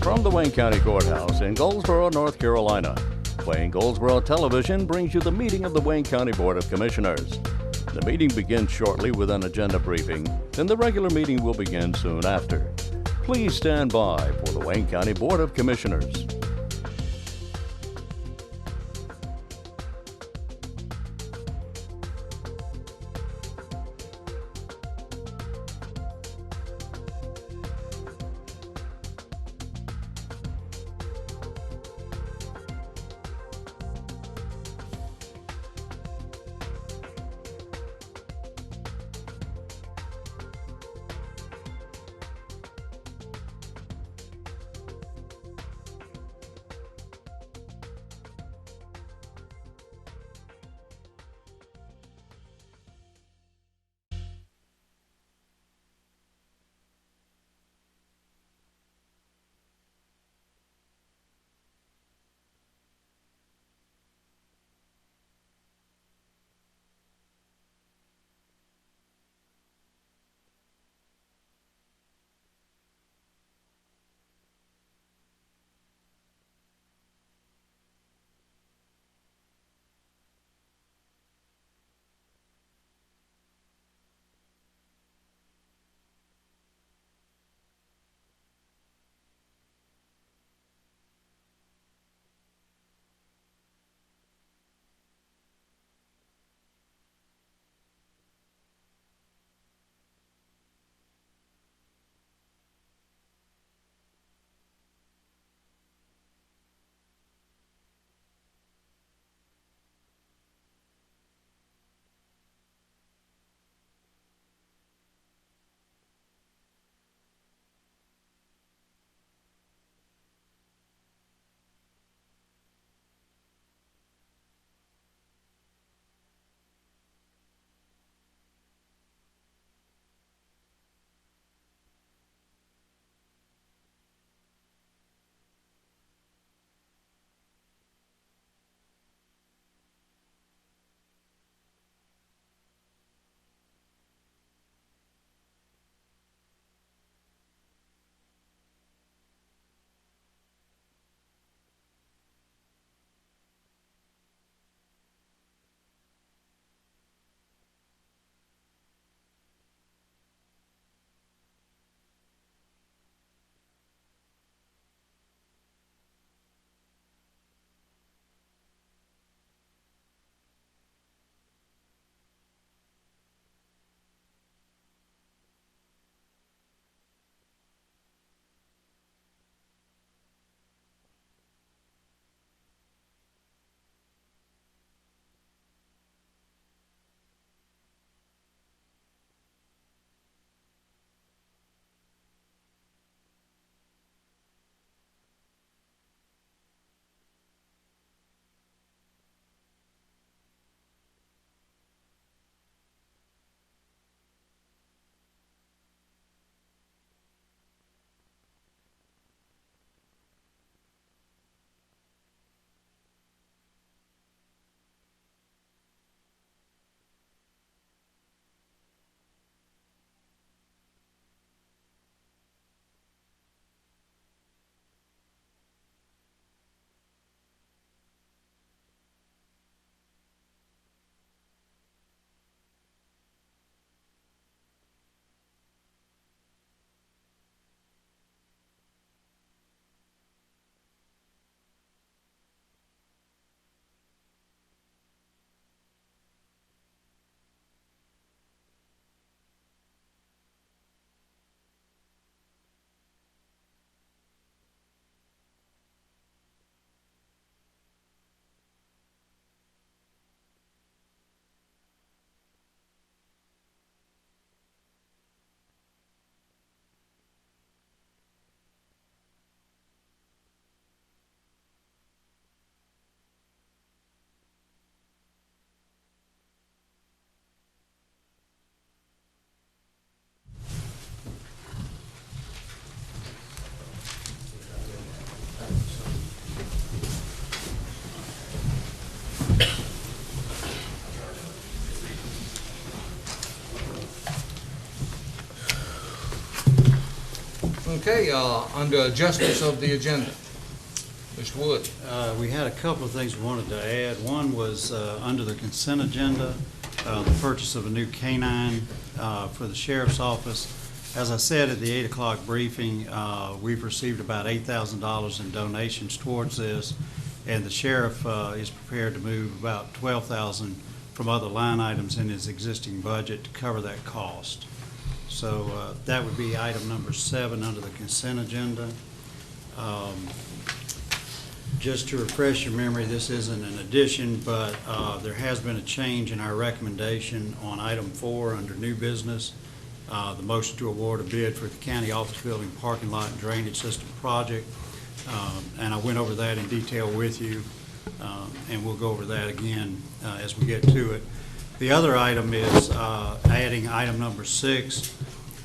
From the Wayne County Courthouse in Goldsboro, North Carolina, Wayne Goldsboro Television brings you the meeting of the Wayne County Board of Commissioners. The meeting begins shortly with an agenda briefing, and the regular meeting will begin soon after. Please stand by for the Wayne County Board of Commissioners. Okay, under adjustments of the agenda, Mr. Wood. We had a couple of things we wanted to add. One was under the consent agenda, the purchase of a new canine for the sheriff's office. As I said at the 8 o'clock briefing, we've received about $8,000 in donations towards this, and the sheriff is prepared to move about $12,000 from other line items in his existing budget to cover that cost. So that would be item number 7 under the consent agenda. Just to refresh your memory, this isn't an addition, but there has been a change in our recommendation on item 4 under new business. The motion to award a bid for the county office building parking lot and drainage system project. And I went over that in detail with you, and we'll go over that again as we get to it. The other item is adding item number 6,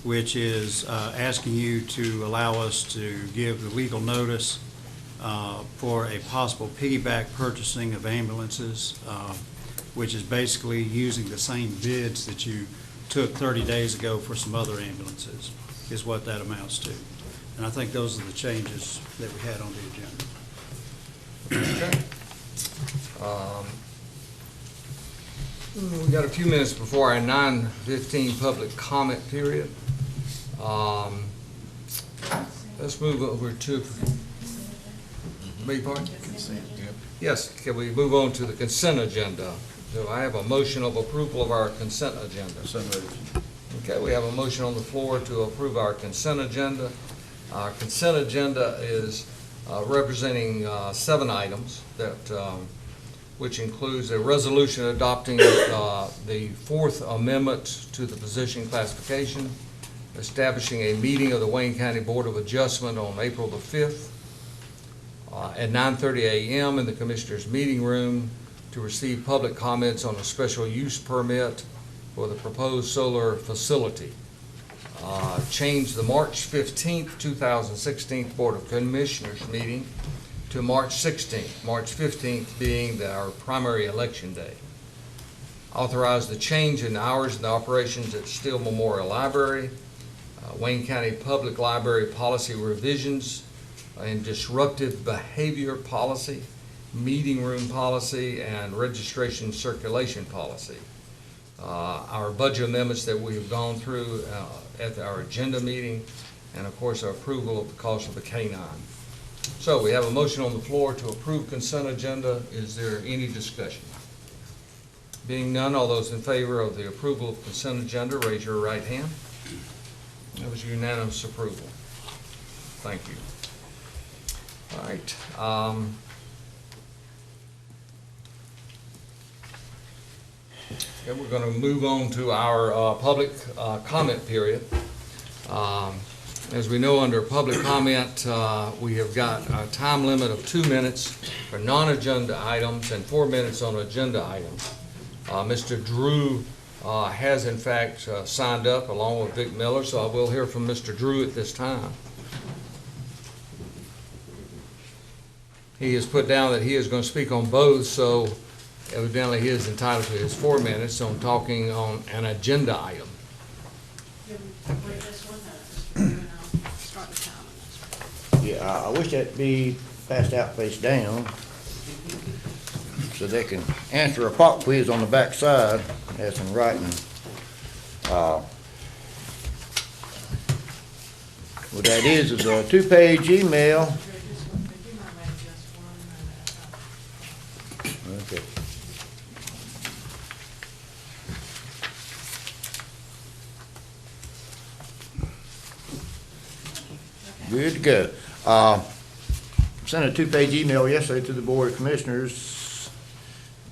which is asking you to allow us to give the legal notice for a possible piggyback purchasing of ambulances, which is basically using the same bids that you took 30 days ago for some other ambulances, is what that amounts to. And I think those are the changes that we had on the agenda. Okay. We got a few minutes before our 9:15 public comment period. Let's move over to, beg your pardon? Consent, yep. Yes, can we move on to the consent agenda? Do I have a motion of approval of our consent agenda? So moved. Okay, we have a motion on the floor to approve our consent agenda. Our consent agenda is representing 7 items that which includes a resolution adopting the 4th Amendment to the position classification, establishing a meeting of the Wayne County Board of Adjustment on April the 5th at 9:30 a.m. in the Commissioners' meeting room to receive public comments on a special use permit for the proposed solar facility. Change the March 15th, 2016 Board of Commissioners meeting to March 16th, March 15th being our primary election day. Authorize the change in hours and operations at Steele Memorial Library, Wayne County Public Library policy revisions and disruptive behavior policy, meeting room policy, and registration circulation policy. Our budget amendments that we've gone through at our agenda meeting, and of course our approval of the cost of the K-9. So we have a motion on the floor to approve consent agenda. Is there any discussion? Being none, all those in favor of the approval of consent agenda, raise your right hand. That was unanimous approval. Thank you. All right. Okay, we're going to move on to our public comment period. As we know, under public comment, we have got a time limit of 2 minutes for non-agenda items and 4 minutes on agenda items. Mr. Drew has in fact signed up along with Vic Miller, so I will hear from Mr. Drew at this time. He has put down that he is going to speak on both, so evidently he is entitled to his 4 minutes on talking on an agenda item. Yeah, I wish that'd be passed out face down so they can answer a pop quiz on the back side as in writing. What that is a 2-page email. Okay. Good to go. Sent a 2-page email yesterday to the Board of Commissioners,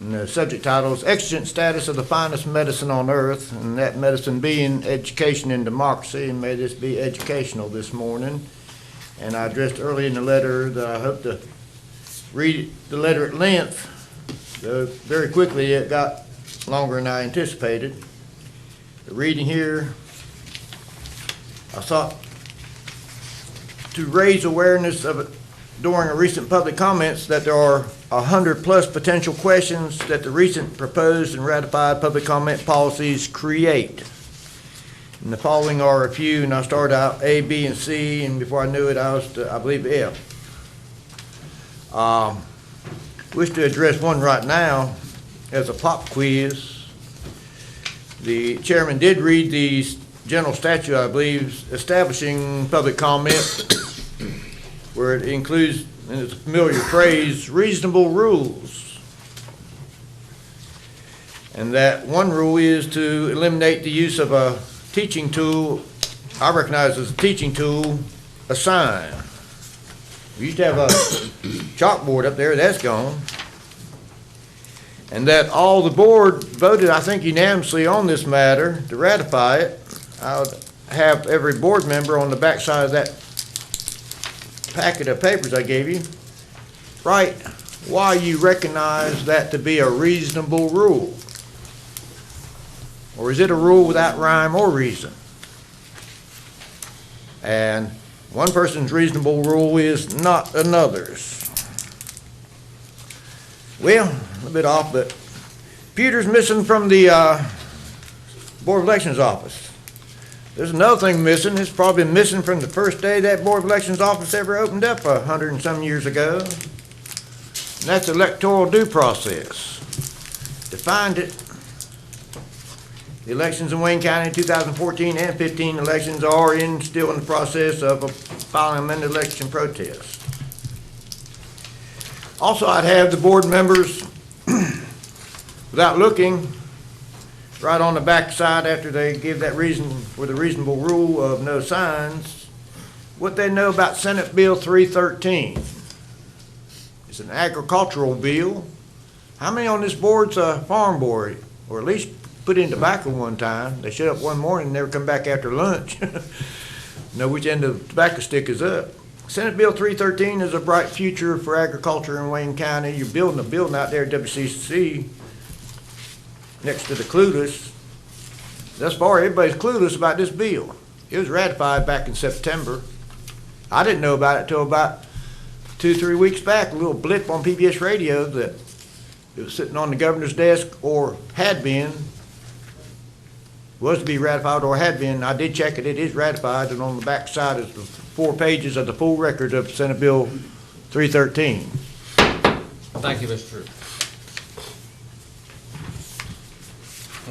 and the subject title is Exigent Status of the Finest Medicine on Earth, and that medicine being education and democracy, and may this be educational this morning. And I addressed early in the letter that I hope to read the letter at length, though very quickly it got longer than I anticipated. The reading here, I sought to raise awareness of it during a recent public comments that there are 100+ potential questions that the recent proposed and ratified public comment policies create. And the following are a few, and I started out A, B, and C, and before I knew it, I was to, I believe, F. Wish to address one right now as a pop quiz. The chairman did read the general statute, I believe, establishing public comment, where it includes, and it's a familiar phrase, reasonable rules. And that one rule is to eliminate the use of a teaching tool, I recognize as a teaching tool, a sign. We used to have a chalkboard up there, that's gone. And that all the board voted, I think unanimously on this matter to ratify it. I would have every board member on the backside of that packet of papers I gave you write why you recognize that to be a reasonable rule. Or is it a rule without rhyme or reason? And one person's reasonable rule is not another's. Well, a little bit off, but Peter's missing from the Board of Elections office. There's another thing missing. It's probably missing from the first day that Board of Elections office ever opened up 100 and some years ago. And that's electoral due process. Defined it. The elections in Wayne County, 2014 and 15 elections are still in the process of filing amended election protest. Also, I'd have the board members, without looking, right on the back side after they give that reason for the reasonable rule of no signs, what they know about Senate Bill 313. It's an agricultural bill. How many on this board's a farm board, or at least put in tobacco one time? They shut up one morning and never come back after lunch. Know which end of the tobacco stick is up. Senate Bill 313 is a bright future for agriculture in Wayne County. You're building a building out there at WCC next to the clueless. Thus far, everybody's clueless about this bill. It was ratified back in September. I didn't know about it till about 2-3 weeks back, a little blip on PBS radio that it was sitting on the governor's desk or had been, was to be ratified or had been. I did check it, it is ratified, and on the back side is the 4 pages of the full record of Senate Bill 313. Thank you, Mr. Drew.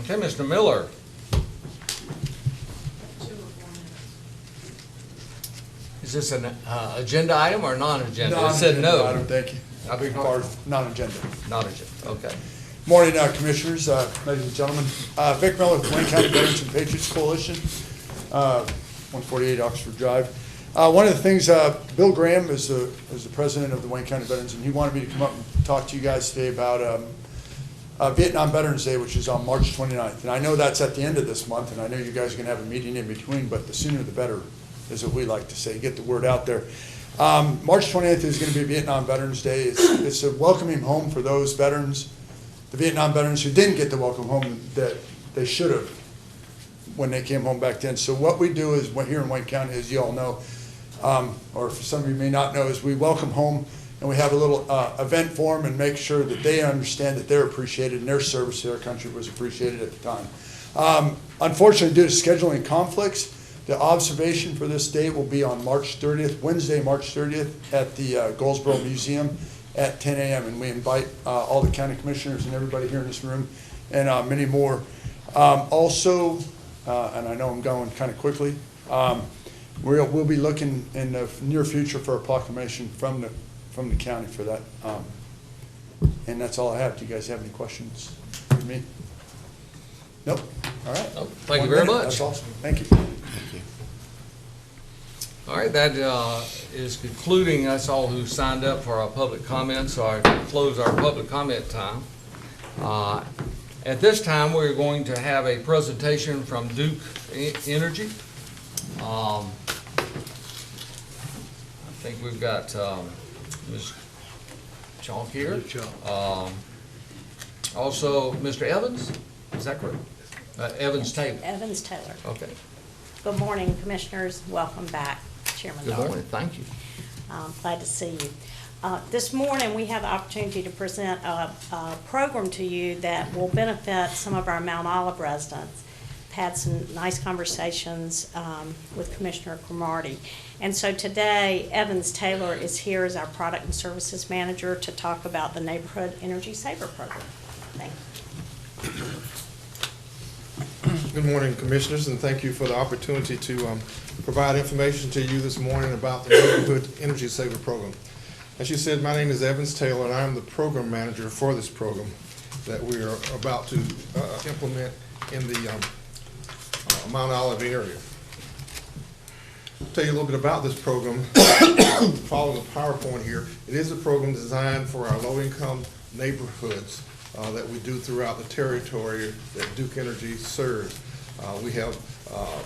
Okay, Mr. Miller. Is this an agenda item or non-agenda? It said no. Item, thank you. I beg your Part pardon? of non-agenda. Not agenda, okay. Morning, Commissioners, ladies and gentlemen. Vic Miller with Wayne County Veterans and Patriots Coalition, 148 Oxford Drive. One of the things, Bill Graham is the president of the Wayne County Veterans, and he wanted me to come up and talk to you guys today about Vietnam Veterans Day, which is on March 29th. And I know that's at the end of this month, and I know you guys are going to have a meeting in between, but the sooner the better is what we like to say, get the word out there. March 28th is going to be Vietnam Veterans Day. It's a welcoming home for those veterans, the Vietnam veterans who didn't get the welcome home that they should have when they came home back then. So what we do is, here in Wayne County, as you all know, or for some of you may not know, is we welcome home and we have a little event for them and make sure that they understand that they're appreciated and their service to their country was appreciated at the time. Unfortunately, due to scheduling conflicts, the observation for this day will be on March 30th, Wednesday, March 30th, at the Goldsboro Museum at 10 a.m. And we invite all the county commissioners and everybody here in this room and many more. Also, and I know I'm going kind of quickly, we'll be looking in the near future for a proclamation from the county for that. And that's all I have. Do you guys have any questions for me? Nope. All right. Nope. Thank you very much. That's awesome. Thank you. All right, that is concluding. That's all who signed up for our public comments. So I close our public comment time. At this time, we're going to have a presentation from Duke Energy. I think we've got Ms. Chalk here. Also, Mr. Evans, is that correct? Evans Taylor. Evans Taylor. Okay. Good morning, Commissioners. Welcome back, Chairman Good Darling. morning. Thank you. Glad to see you. This morning, we have the opportunity to present a program to you that will benefit some of our Mount Olive residents. had some nice conversations with Commissioner Cromartie. And so today, Evans Taylor is here as our Product and Services Manager to talk about the Neighborhood Energy Saver Program. Thank you. Good morning, Commissioners, and thank you for the opportunity to provide information to you this morning about the Neighborhood Energy Saver Program. As you said, my name is Evans Taylor, and I am the Program Manager for this program that we are about to implement in the Mount Olive area. I'll tell you a little bit about this program. Following the PowerPoint here, it is a program designed for our low-income neighborhoods that we do throughout the territory that Duke Energy serves. We have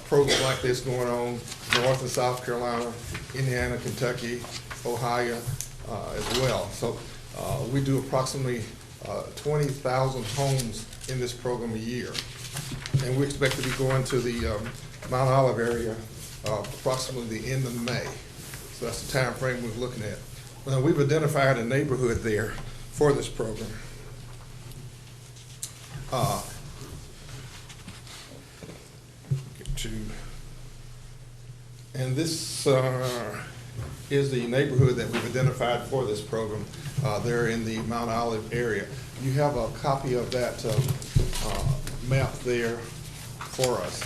programs like this going on North and South Carolina, Indiana, Kentucky, Ohio as well. So we do approximately 20,000 homes in this program a year. And we expect to be going to the Mount Olive area approximately the end of May. So that's the time frame we're looking at. Now, we've identified a neighborhood there for this program. And this is the neighborhood that we've identified for this program. They're in the Mount Olive area. You have a copy of that map there for us.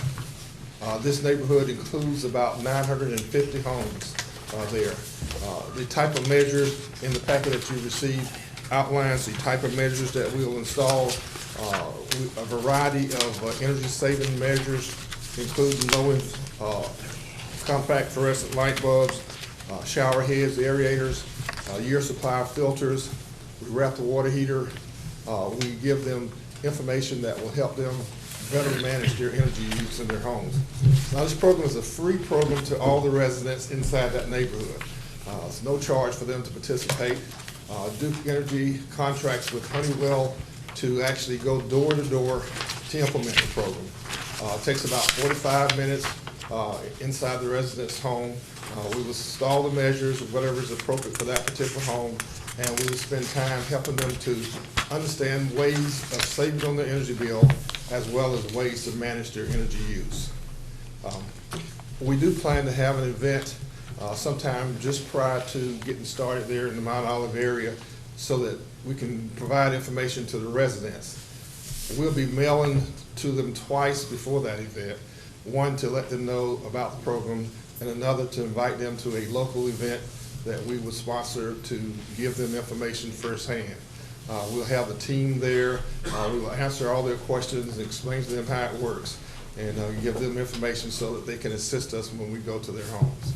This neighborhood includes about 950 homes there. The type of measures in the packet that you received outlines the type of measures that we will install, a variety of energy-saving measures, including low compact fluorescent light bulbs, shower heads, aerators, year supply of filters. We wrap the water heater. We give them information that will help them better manage their energy use in their homes. Now, this program is a free program to all the residents inside that neighborhood. It's no charge for them to participate. Duke Energy contracts with Honeywell to actually go door to door to implement the program. It takes about 45 minutes inside the resident's home. We will install the measures, whatever is appropriate for that particular home, and we will spend time helping them to understand ways of saving on their energy bill, as well as ways to manage their energy use. We do plan to have an event sometime just prior to getting started there in the Mount Olive area so that we can provide information to the residents. We'll be mailing to them twice before that event, one to let them know about the program and another to invite them to a local event that we would sponsor to give them information firsthand. We'll have the team there. We will answer all their questions and explain to them how it works and give them information so that they can assist us when we go to their homes.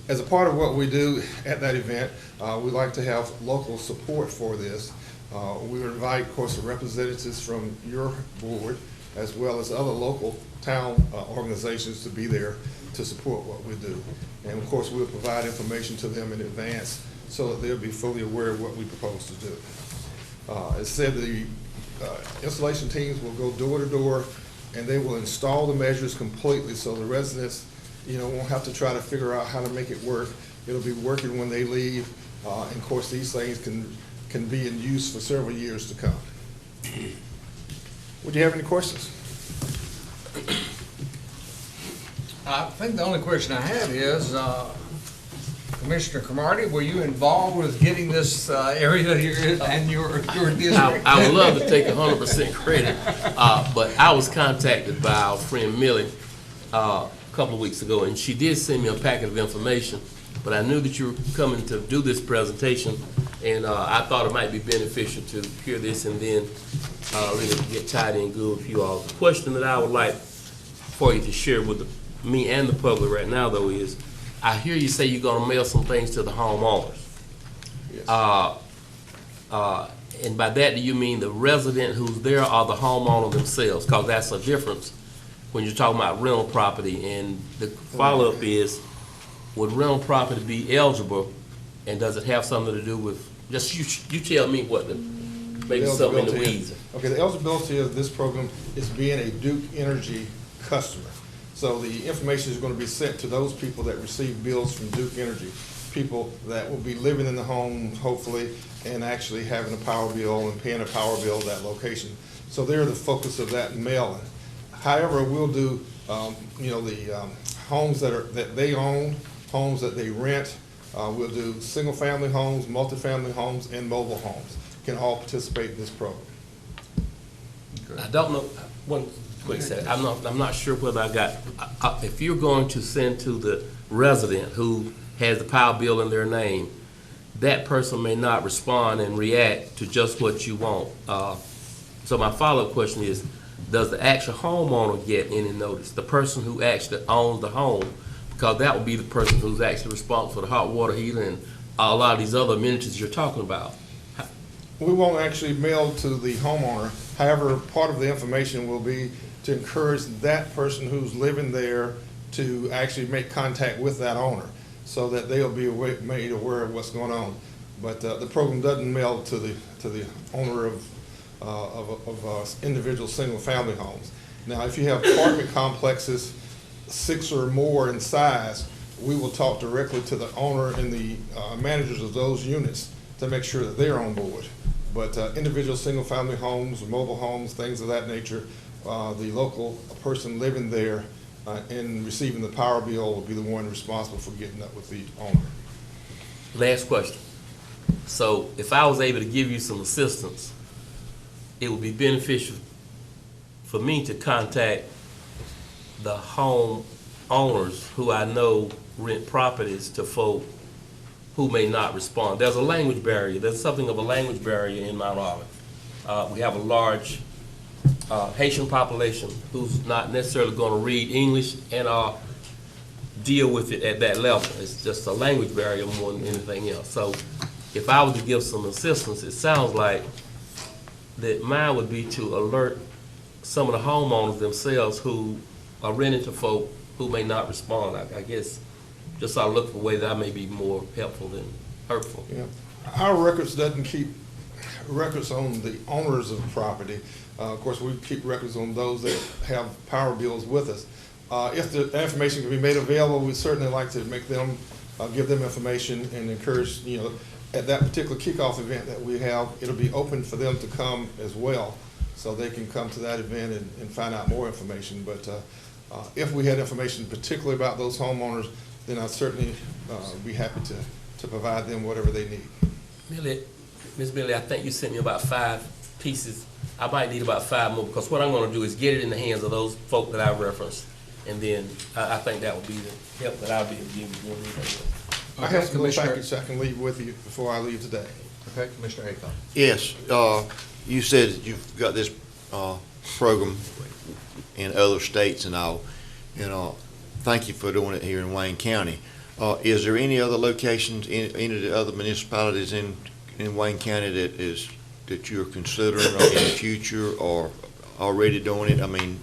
As a part of what we do at that event, we like to have local support for this. We would invite, of course, the representatives from your board as well as other local town organizations to be there to support what we do. And of course, we'll provide information to them in advance so that they'll be fully aware of what we propose to do. As said, the installation teams will go door to door and they will install the measures completely so the residents won't have to try to figure out how to make it work. It'll be working when they leave. And of course, these things can be in use for several years to come. Would you have any questions? I think the only question I have is, Commissioner Cromartie, were you involved with getting this area here in your district? I would love to take 100% credit, but I was contacted by our friend Millie a couple of weeks ago, and she did send me a packet of information, but I knew that you were coming to do this presentation, and I thought it might be beneficial to hear this and then really get tied in good with you all. The question that I would like for you to share with me and the public right now, though, is I hear you say you're going to mail some things to the homeowners. Yes. And by that, do you mean the resident who's there or the homeowner themselves? Because that's a difference when you're talking about rental property. And the follow-up is, would rental property be eligible, and does it have something to do with, just you tell me what, maybe something in the weeds. Okay, the eligibility of this program is being a Duke Energy customer. So the information is going to be sent to those people that receive bills from Duke Energy, people that will be living in the home, hopefully, and actually having a power bill and paying a power bill at that location. So they're the focus of that mailing. However, we'll do, the homes that they own, homes that they rent. We'll do single-family homes, multifamily homes, and mobile homes can all participate in this program. I don't know, one quick second, I'm not sure whether I got, if you're going to send to the resident who has the power bill in their name, that person may not respond and react to just what you want. So my follow-up question is, does the actual homeowner get any notice? The person who actually owns the home, because that would be the person who's actually responsible for the hot water heater and a lot of these other amenities you're talking about. We won't actually mail to the homeowner. However, part of the information will be to encourage that person who's living there to actually make contact with that owner so that they'll be made aware of what's going on. But the program doesn't mail to the owner of individual single-family homes. Now, if you have apartment complexes 6 or more in size, we will talk directly to the owner and the managers of those units to make sure that they're on board. But individual single-family homes, mobile homes, things of that nature, the local person living there and receiving the power bill will be the one responsible for getting up with the owner. Last question. So if I was able to give you some assistance, it would be beneficial for me to contact the home owners who I know rent properties to folk who may not respond. There's a language barrier. There's something of a language barrier in Mount Olive. We have a large Haitian population who's not necessarily going to read English and deal with it at that level. It's just a language barrier more than anything else. So if I was to give some assistance, it sounds like that mine would be to alert some of the homeowners themselves who are renting to folk who may not respond. I guess just I look for a way that I may be more helpful than hurtful. Yeah. Our records doesn't keep records on the owners of the property. Of course, we keep records on those that have power bills with us. If the information can be made available, we'd certainly like to make them, give them information and encourage, at that particular kickoff event that we have, it'll be open for them to come as well, so they can come to that event and find out more information. But if we had information particularly about those homeowners, then I'd certainly be happy to provide them whatever they need. Ms. Millie, I think you sent me about 5 pieces. I might need about 5 more, because what I'm going to do is get it in the hands of those folk that I referenced, and then I think that would be the help that I'll be able to give you. I have some little package I can leave with you before I leave today. Okay, Commissioner Acon. Yes, you said that you've got this program in other states and all, and thank you for doing it here in Wayne County. Is there any other locations, any of the other municipalities in Wayne County that you're considering in the future or already doing it? I mean,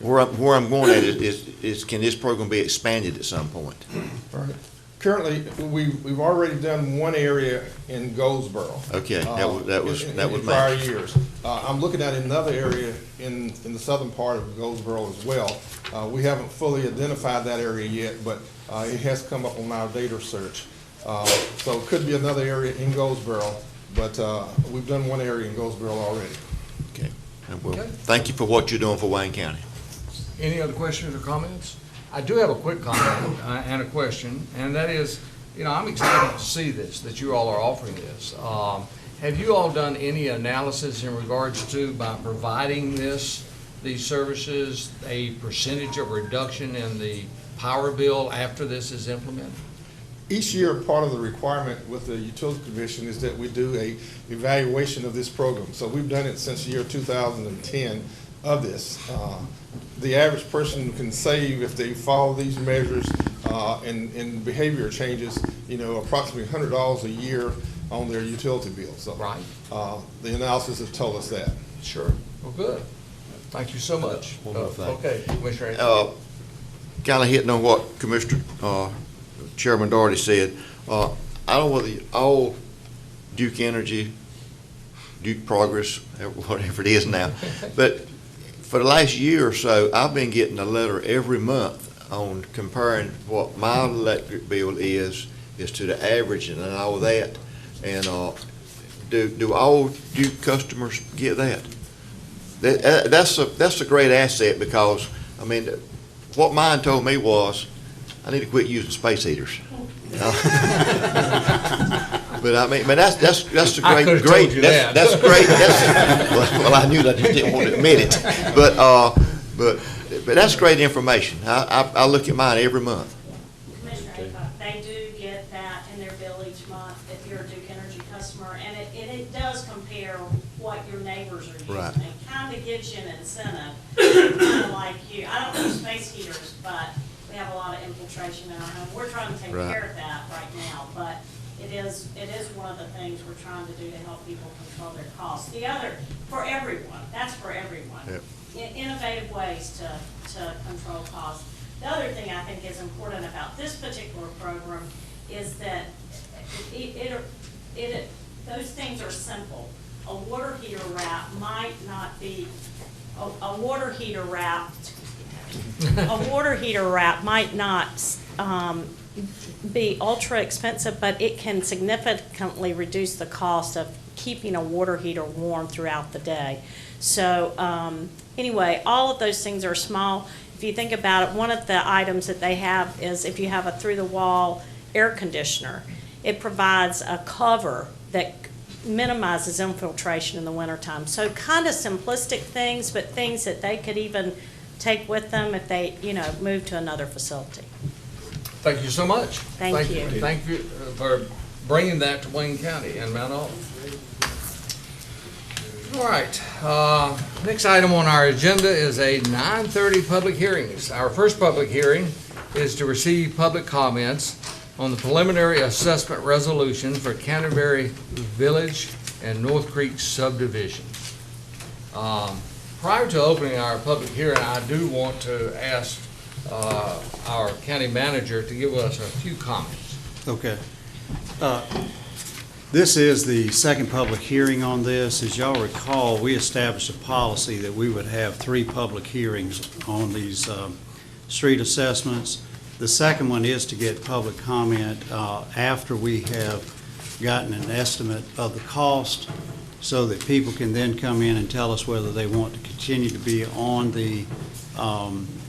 where I'm going at is can this program be expanded at some point? Right. Currently, we've already done one area in Goldsboro. Okay, that was in prior years. I'm looking at another area in the southern part of Goldsboro as well. We haven't fully identified that area yet, but it has come up on our data search. So it could be another area in Goldsboro, but we've done one area in Goldsboro already. Okay. Well, thank you for what you're doing for Wayne County. Any other questions or comments? I do have a quick comment and a question, and that is, I'm excited to see this, that you all are offering this. Have you all done any analysis in regards to, by providing these services, a percentage of reduction in the power bill after this is implemented? Each year, part of the requirement with the Utility Commission is that we do a evaluation of this program. So we've done it since the year 2010 of this. The average person can save, if they follow these measures and behavior changes, approximately $100 a year on their utility bill. So, right. The analysis has told us that. Sure. Well, good. Thank you so much. One more thing. Okay, Commissioner. Kind of hitting on what Commissioner Chairman Doherty said. I don't know whether all Duke Energy, Duke Progress, whatever it is now, but for the last year or so, I've been getting a letter every month on comparing what my electric bill is to the average and all that. And do all Duke customers get that? that's a great asset because, I mean, what mine told me was, I need to quit using space heaters. But I mean, that's a I could've told you that. That's great. Well, I knew that, I just didn't want to admit it. But that's great information. I look at mine every month. Commissioner Aycock, they do get that in their bill each month if you're a Duke Energy customer, and it does compare what your neighbors are using. Right. It kind of gives you an incentive, kind of like you. I don't use space heaters, but we have a lot of infiltration in our home. We're trying to take Right. care of that right now, but it is one of the things we're trying to do to help people control their costs. The other, for everyone, that's for everyone. Yep. Innovative ways to control costs. The other thing I think is important about this particular program is that those things are simple. A water heater wrap might not be, a water heater wrap might not be ultra expensive, but it can significantly reduce the cost of keeping a water heater warm throughout the day. So anyway, all of those things are small. If you think about it, one of the items that they have is if you have a through-the-wall air conditioner, it provides a cover that minimizes infiltration in the wintertime. So kind of simplistic things, but things that they could even take with them if they, move to another facility. Thank you so much. Thank you. Thank you for bringing that to Wayne County and Mount Olive. All right, next item on our agenda is a 9:30 public hearings. Our first public hearing is to receive public comments on the preliminary assessment resolution for Canterbury Village and North Creek subdivision. Prior to opening our public hearing, I do want to ask our county manager to give us a few comments. Okay. This is the second public hearing on this. As y'all recall, we established a policy that we would have 3 public hearings on these street assessments. The second one is to get public comment after we have gotten an estimate of the cost so that people can then come in and tell us whether they want to continue to be on the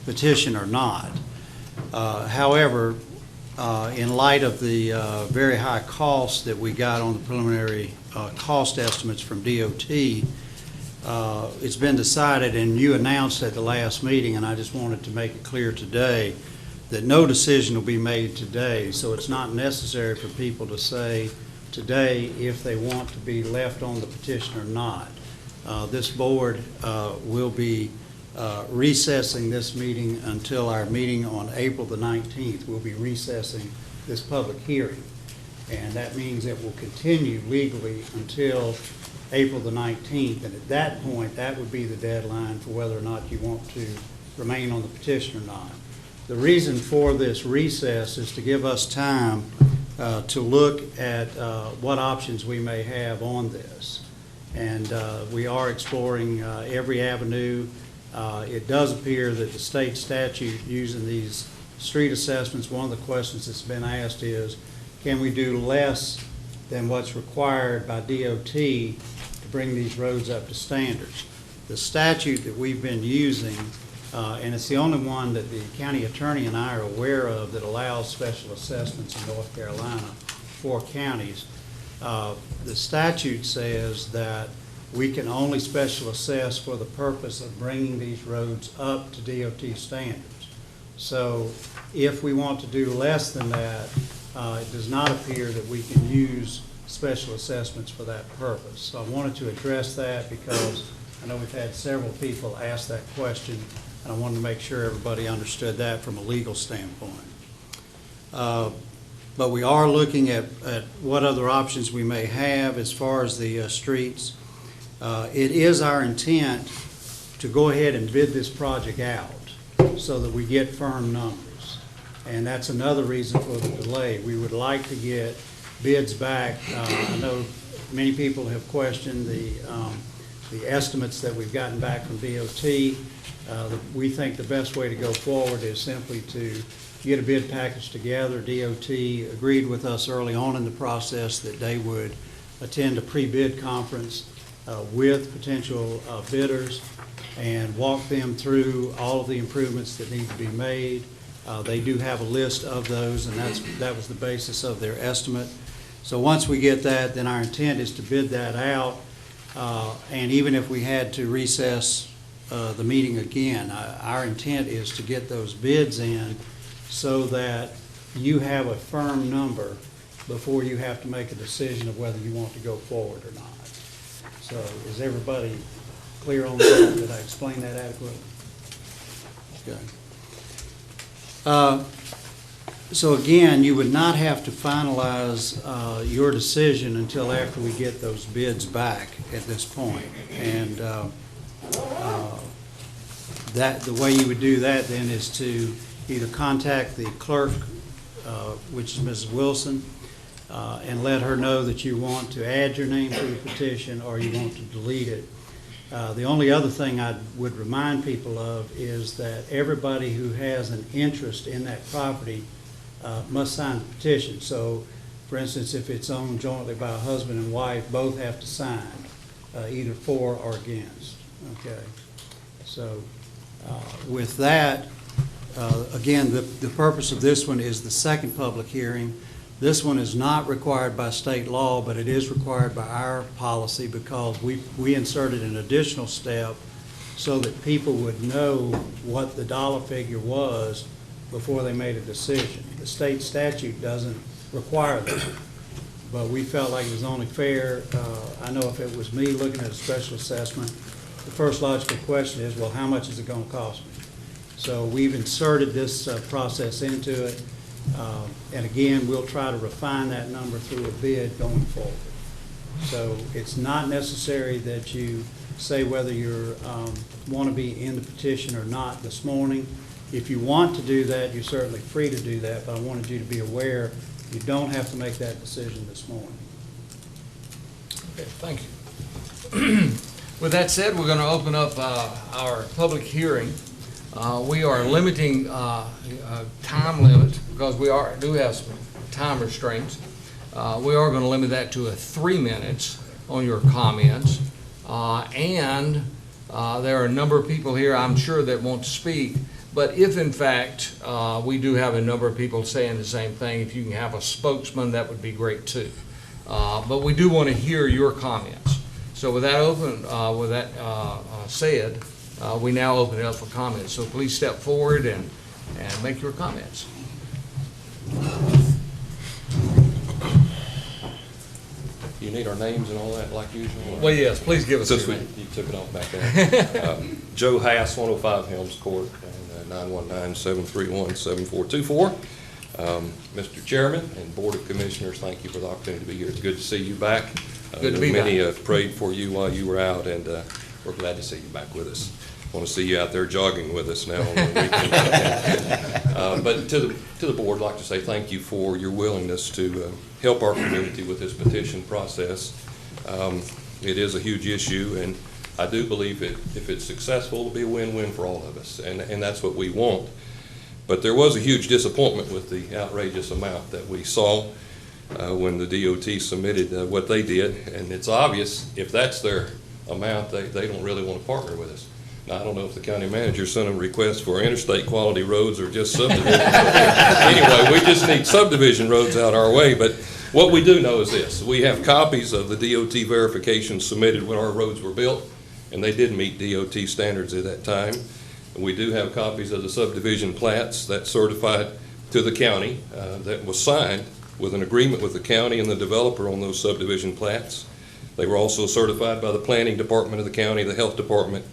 petition or not. However, in light of the very high costs that we got on the preliminary cost estimates from DOT, it's been decided, and you announced at the last meeting, and I just wanted to make it clear today, that no decision will be made today. So it's not necessary for people to say today if they want to be left on the petition or not. This board will be recessing this meeting until our meeting on April the 19th. We'll be recessing this public hearing. And that means it will continue legally until April the 19th. And at that point, that would be the deadline for whether or not you want to remain on the petition or not. The reason for this recess is to give us time to look at what options we may have on this. And we are exploring every avenue. It does appear that the state statute using these street assessments, one of the questions that's been asked is, can we do less than what's required by DOT to bring these roads up to standards? The statute that we've been using, and it's the only one that the county attorney and I are aware of that allows special assessments in North Carolina for counties. The statute says that we can only special assess for the purpose of bringing these roads up to DOT standards. So if we want to do less than that, it does not appear that we can use special assessments for that purpose. So I wanted to address that because I know we've had several people ask that question, and I wanted to make sure everybody understood that from a legal standpoint. But we are looking at what other options we may have as far as the streets. It is our intent to go ahead and bid this project out so that we get firm numbers. And that's another reason for the delay. We would like to get bids back. I know many people have questioned the estimates that we've gotten back from DOT. We think the best way to go forward is simply to get a bid package together. DOT agreed with us early on in the process that they would attend a pre-bid conference with potential bidders and walk them through all of the improvements that need to be made. They do have a list of those, and that was the basis of their estimate. So once we get that, then our intent is to bid that out, and even if we had to recess the meeting again, our intent is to get those bids in so that you have a firm number before you have to make a decision of whether you want to go forward or not. So is everybody clear on that? Did I explain that adequately? Okay. So again, you would not have to finalize your decision until after we get those bids back at this point. And the way you would do that then is to either contact the clerk, which is Mrs. Wilson, and let her know that you want to add your name to the petition or you want to delete it. The only other thing I would remind people of is that everybody who has an interest in that property must sign the petition. So, for instance, if it's owned jointly by a husband and wife, both have to sign, either for or against. Okay. So, with that, again, the purpose of this one is the second public hearing. This one is not required by state law, but it is required by our policy because we inserted an additional step so that people would know what the dollar figure was before they made a decision. The state statute doesn't require that, but we felt like it was only fair. I know if it was me looking at a special assessment, the first logical question is, well, how much is it going to cost me? So we've inserted this process into it. And again, we'll try to refine that number through a bid going forward. So it's not necessary that you say whether you want to be in the petition or not this morning. If you want to do that, you're certainly free to do that, but I wanted you to be aware you don't have to make that decision this morning. Okay, thank you. With that said, we're going to open up our public hearing. We are limiting time limit because we do have some time restraints. We are going to limit that to 3 minutes on your comments. And there are a number of people here, I'm sure, that want to speak. But if, in fact, we do have a number of people saying the same thing, if you can have a spokesman, that would be great too. But we do want to hear your comments. So with that said, we now open it up for comments. So please step forward and make your comments. You need our names and all that like usual? Well, yes, please give us Since your name. you took it off back there. Joe Hass, 105 Helms Court, and 919-731-7424. Mr. Chairman and Board of Commissioners, thank you for the opportunity to be here. It's good to see you back. Good to be back. Many prayed for you while you were out, and we're glad to see you back with us. Want to see you out there jogging with us now on the weekend. But to the board, I'd like to say thank you for your willingness to help our community with this petition process. It is a huge issue, and I do believe if it's successful, it'll be a win-win for all of us, and that's what we want. But there was a huge disappointment with the outrageous amount that we saw when the DOT submitted what they did, and it's obvious if that's their amount, they don't really want to partner with us. Now, I don't know if the county manager sent them requests for interstate quality roads or just subdivision. Anyway, we just need subdivision roads out our way. But what we do know is this. We have copies of the DOT verifications submitted when our roads were built, and they did meet DOT standards at that time. And we do have copies of the subdivision plats that certified to the county that was signed with an agreement with the county and the developer on those subdivision plats. They were also certified by the planning department of the county, the health department,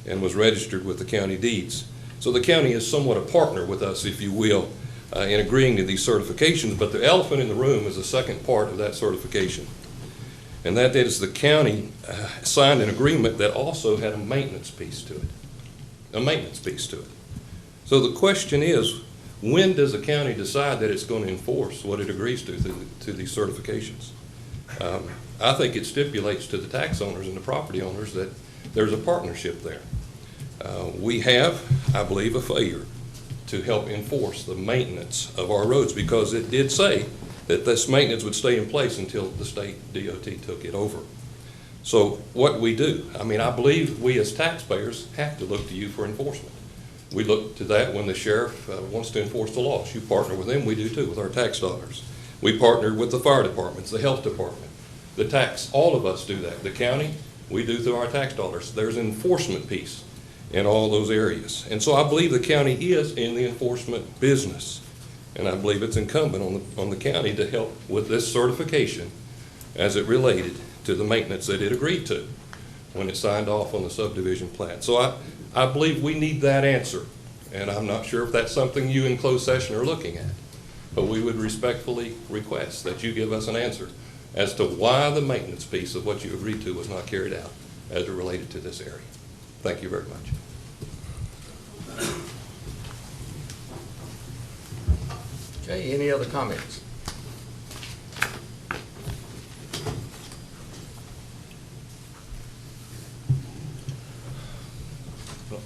and was registered with the county deeds. So the county is somewhat a partner with us, if you will, in agreeing to these certifications, but the elephant in the room is the second part of that certification. And that is the county signed an agreement that also had a maintenance piece to it. A maintenance piece to it. So the question is, when does the county decide that it's going to enforce what it agrees to these certifications? I think it stipulates to the tax owners and the property owners that there's a partnership there. We have, I believe, a failure to help enforce the maintenance of our roads because it did say that this maintenance would stay in place until the state DOT took it over. So what we do, I mean, I believe we as taxpayers have to look to you for enforcement. We look to that when the sheriff wants to enforce the laws. You partner with them, we do too, with our tax dollars. We partner with the fire departments, the health department, the tax, all of us do that. The county, we do through our tax dollars. There's an enforcement piece in all those areas. And so I believe the county is in the enforcement business. And I believe it's incumbent on the county to help with this certification as it related to the maintenance that it agreed to when it signed off on the subdivision plat. So I believe we need that answer. And I'm not sure if that's something you in closed session are looking at. But we would respectfully request that you give us an answer as to why the maintenance piece of what you agreed to was not carried out as it related to this area. Thank you very much. Okay, any other comments?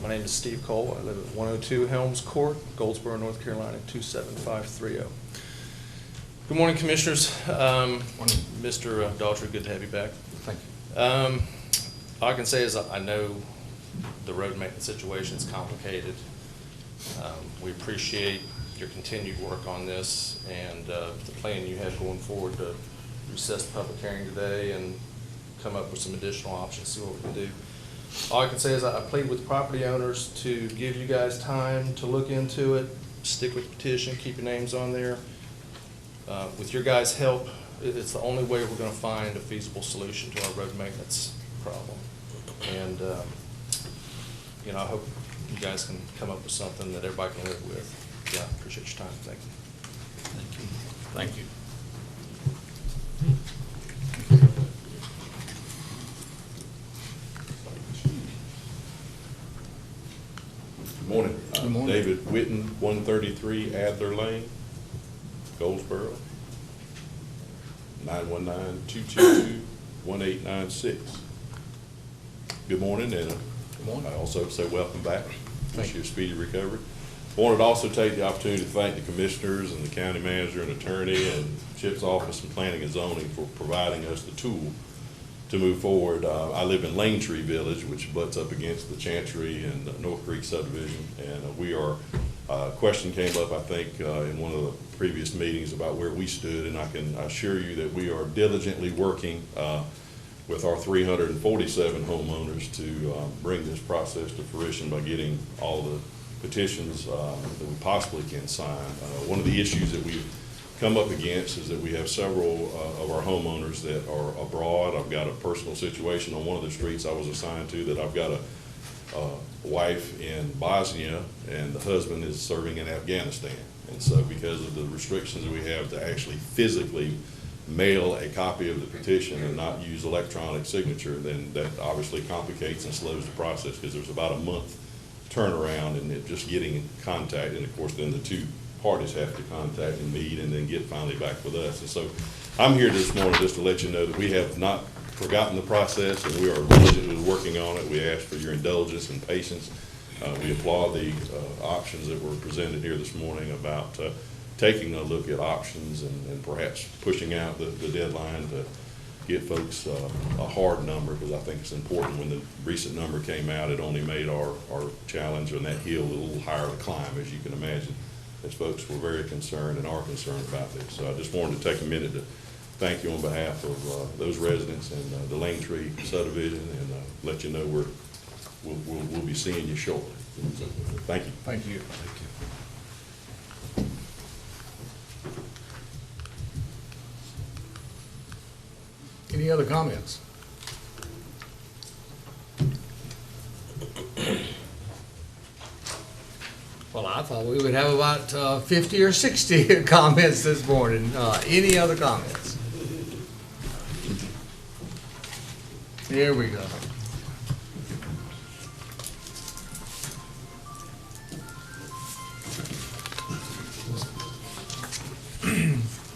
My name is Steve Cole. I live at 102 Helms Court, Goldsboro, North Carolina, 27530. Good morning, Commissioners. Mr. Daughtry, good to have you back. Thank you. All I can say is I know the road maintenance situation is complicated. We appreciate your continued work on this and the plan you have going forward to recess the public hearing today and come up with some additional options, see what we can do. All I can say is I plead with property owners to give you guys time to look into it, stick with the petition, keep your names on there. With your guys' help, it's the only way we're going to find a feasible solution to our road maintenance problem. And, you know, I hope you guys can come up with something that everybody can live with. Yeah, appreciate your time. Thank you. Thank you. Good morning. Good morning. David Witten, 133 Adler Lane, Goldsboro, 919-222-1896. Good morning, and Good morning. I also say welcome back. Wish you a speedy recovery. I wanted to also take the opportunity to thank the commissioners and the county manager and attorney and Chip's office and planning and zoning for providing us the tool to move forward. I live in Langtree Village, which butts up against the Chancery and the North Creek subdivision, and we are, question came up, I think, in one of the previous meetings about where we stood, and I can assure you that we are diligently working with our 347 homeowners to bring this process to fruition by getting all the petitions that we possibly can sign. One of the issues that we've come up against is that we have several of our homeowners that are abroad. I've got a personal situation on one of the streets I was assigned to that I've got a wife in Bosnia and the husband is serving in Afghanistan. And so because of the restrictions that we have to actually physically mail a copy of the petition and not use electronic signature, then that obviously complicates and slows the process because there's about a month turnaround and it just getting in contact. And of course, then the two parties have to contact and meet and then get finally back with us. And so I'm here this morning just to let you know that we have not forgotten the process and we are diligently working on it. We ask for your indulgence and patience. We applaud the options that were presented here this morning about taking a look at options and perhaps pushing out the deadline to get folks a hard number, because I think it's important. When the recent number came out, it only made our challenge on that hill a little higher to climb, as you can imagine, as folks were very concerned and are concerned about this. So I just wanted to take a minute to thank you on behalf of those residents and the Langtree subdivision, and let you know we'll be seeing you shortly. So, thank you. Thank you. Any other comments? Well, I thought we would have about 50 or 60 comments this morning. Any other comments? Here we go.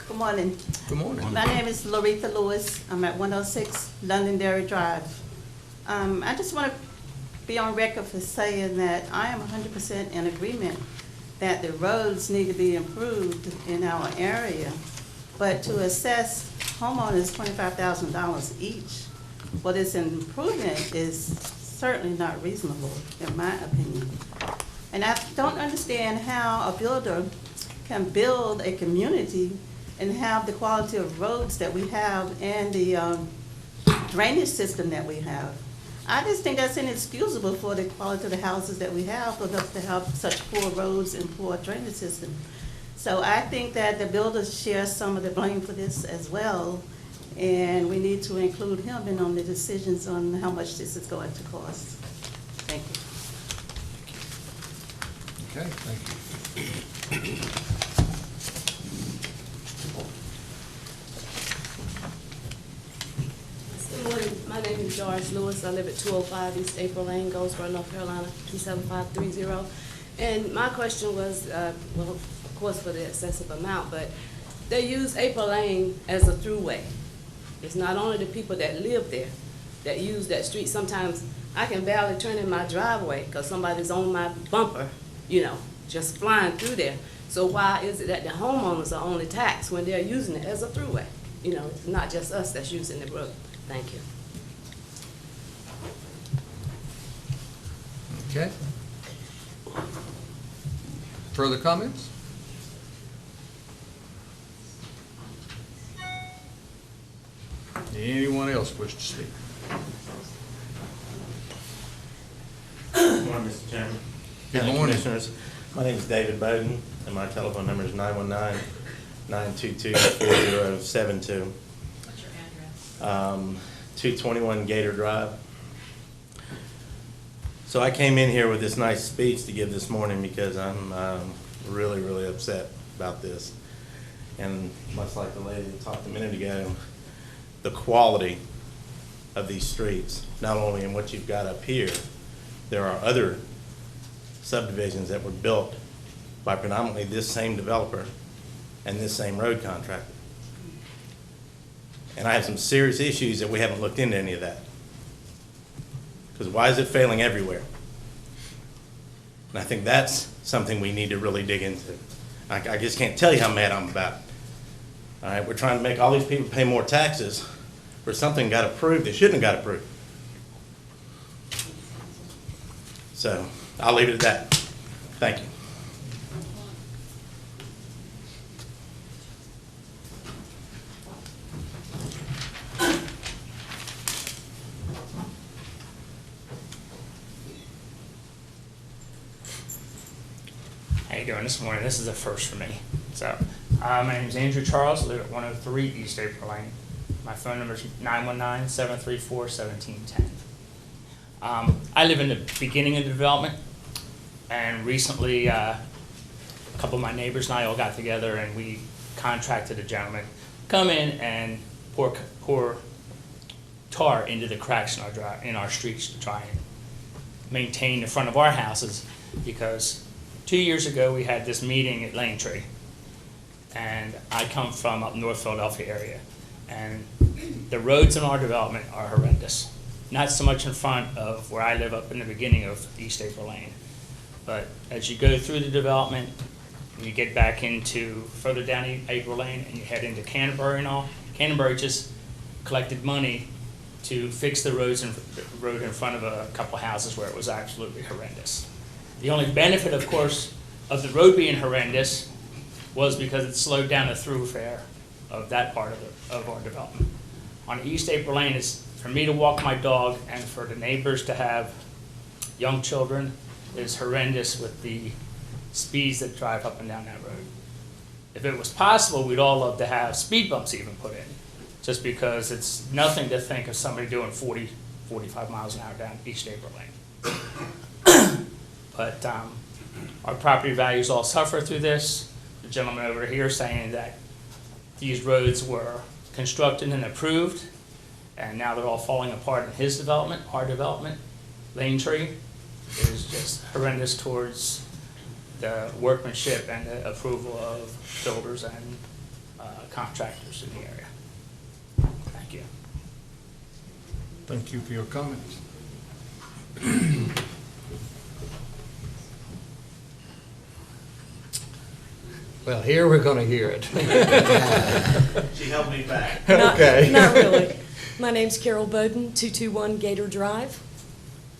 Good morning. Good morning. My name is Loretha Lewis. I'm at 106 Londonderry Drive. I just want to be on record for saying that I am 100% in agreement that the roads need to be improved in our area, but to assess homeowners $25,000 each for this improvement is certainly not reasonable, in my opinion. And I don't understand how a builder can build a community and have the quality of roads that we have and the drainage system that we have. I just think that's inexcusable for the quality of the houses that we have, for us to have such poor roads and poor drainage system. So I think that the builders share some of the blame for this as well, and we need to include him in on the decisions on how much this is going to cost. Thank you. Okay, thank you. Good morning. My name is George Lewis. I live at 205 East April Lane, Goldsboro, North Carolina, 27530. And my question was, well, of course, for the excessive amount, but they use April Lane as a throughway. It's not only the people that live there that use that street. Sometimes I can barely turn in my driveway because somebody's on my bumper, you know, just flying through there. So why is it that the homeowners are only taxed when they're using it as a throughway? You know, it's not just us that's using the road. Thank you. Okay. Further comments? Anyone else wish to speak? Good morning, Mr. Chairman. Good County morning. Commissioners. My name is David Bowden, and my telephone number is 919-922-4072. What's your address? 221 Gator Drive. So I came in here with this nice speech to give this morning because I'm really, really upset about this. And much like the lady that talked a minute ago, the quality of these streets, not only in what you've got up here, there are other subdivisions that were built by predominantly this same developer and this same road contractor. And I have some serious issues that we haven't looked into any of that. Because why is it failing everywhere? And I think that's something we need to really dig into. I just can't tell you how mad I'm about it. All right, we're trying to make all these people pay more taxes for something got approved that shouldn't have got approved. So I'll leave it at that. Thank you. How you doing this morning? This is a first for me. So, my name is Andrew Charles. I live at 103 East April Lane. My phone number is 919-734-1710. I live in the beginning of the development, and recently a couple of my neighbors and I all got together and we contracted a gentleman come in and pour tar into the cracks in our streets to try and maintain the front of our houses, because 2 years ago we had this meeting at Lane Tree, and I come from up North Philadelphia area, and the roads in our development are horrendous. Not so much in front of where I live up in the beginning of East April Lane, but as you go through the development, and you get back into further down April Lane and you head into Canterbury and all, Canterbury just collected money to fix the road in front of a couple houses where it was absolutely horrendous. The only benefit, of course, of the road being horrendous was because it slowed down the thoroughfare of that part of our development. On East April Lane, it's for me to walk my dog and for the neighbors to have young children is horrendous with the speeds that drive up and down that road. If it was possible, we'd all love to have speed bumps even put in, just because it's nothing to think of somebody doing 40, 45 miles an hour down East April Lane. But our property values all suffer through this. The gentleman over here saying that these roads were constructed and approved, and now they're all falling apart in his development, our development. Lane Tree is just horrendous towards the workmanship and the approval of builders and contractors in the area. Thank you. Thank you for your comments. Well, here we're going to hear it. She held me back. Okay. Not really. My name's Carol Bowden, 221 Gator Drive,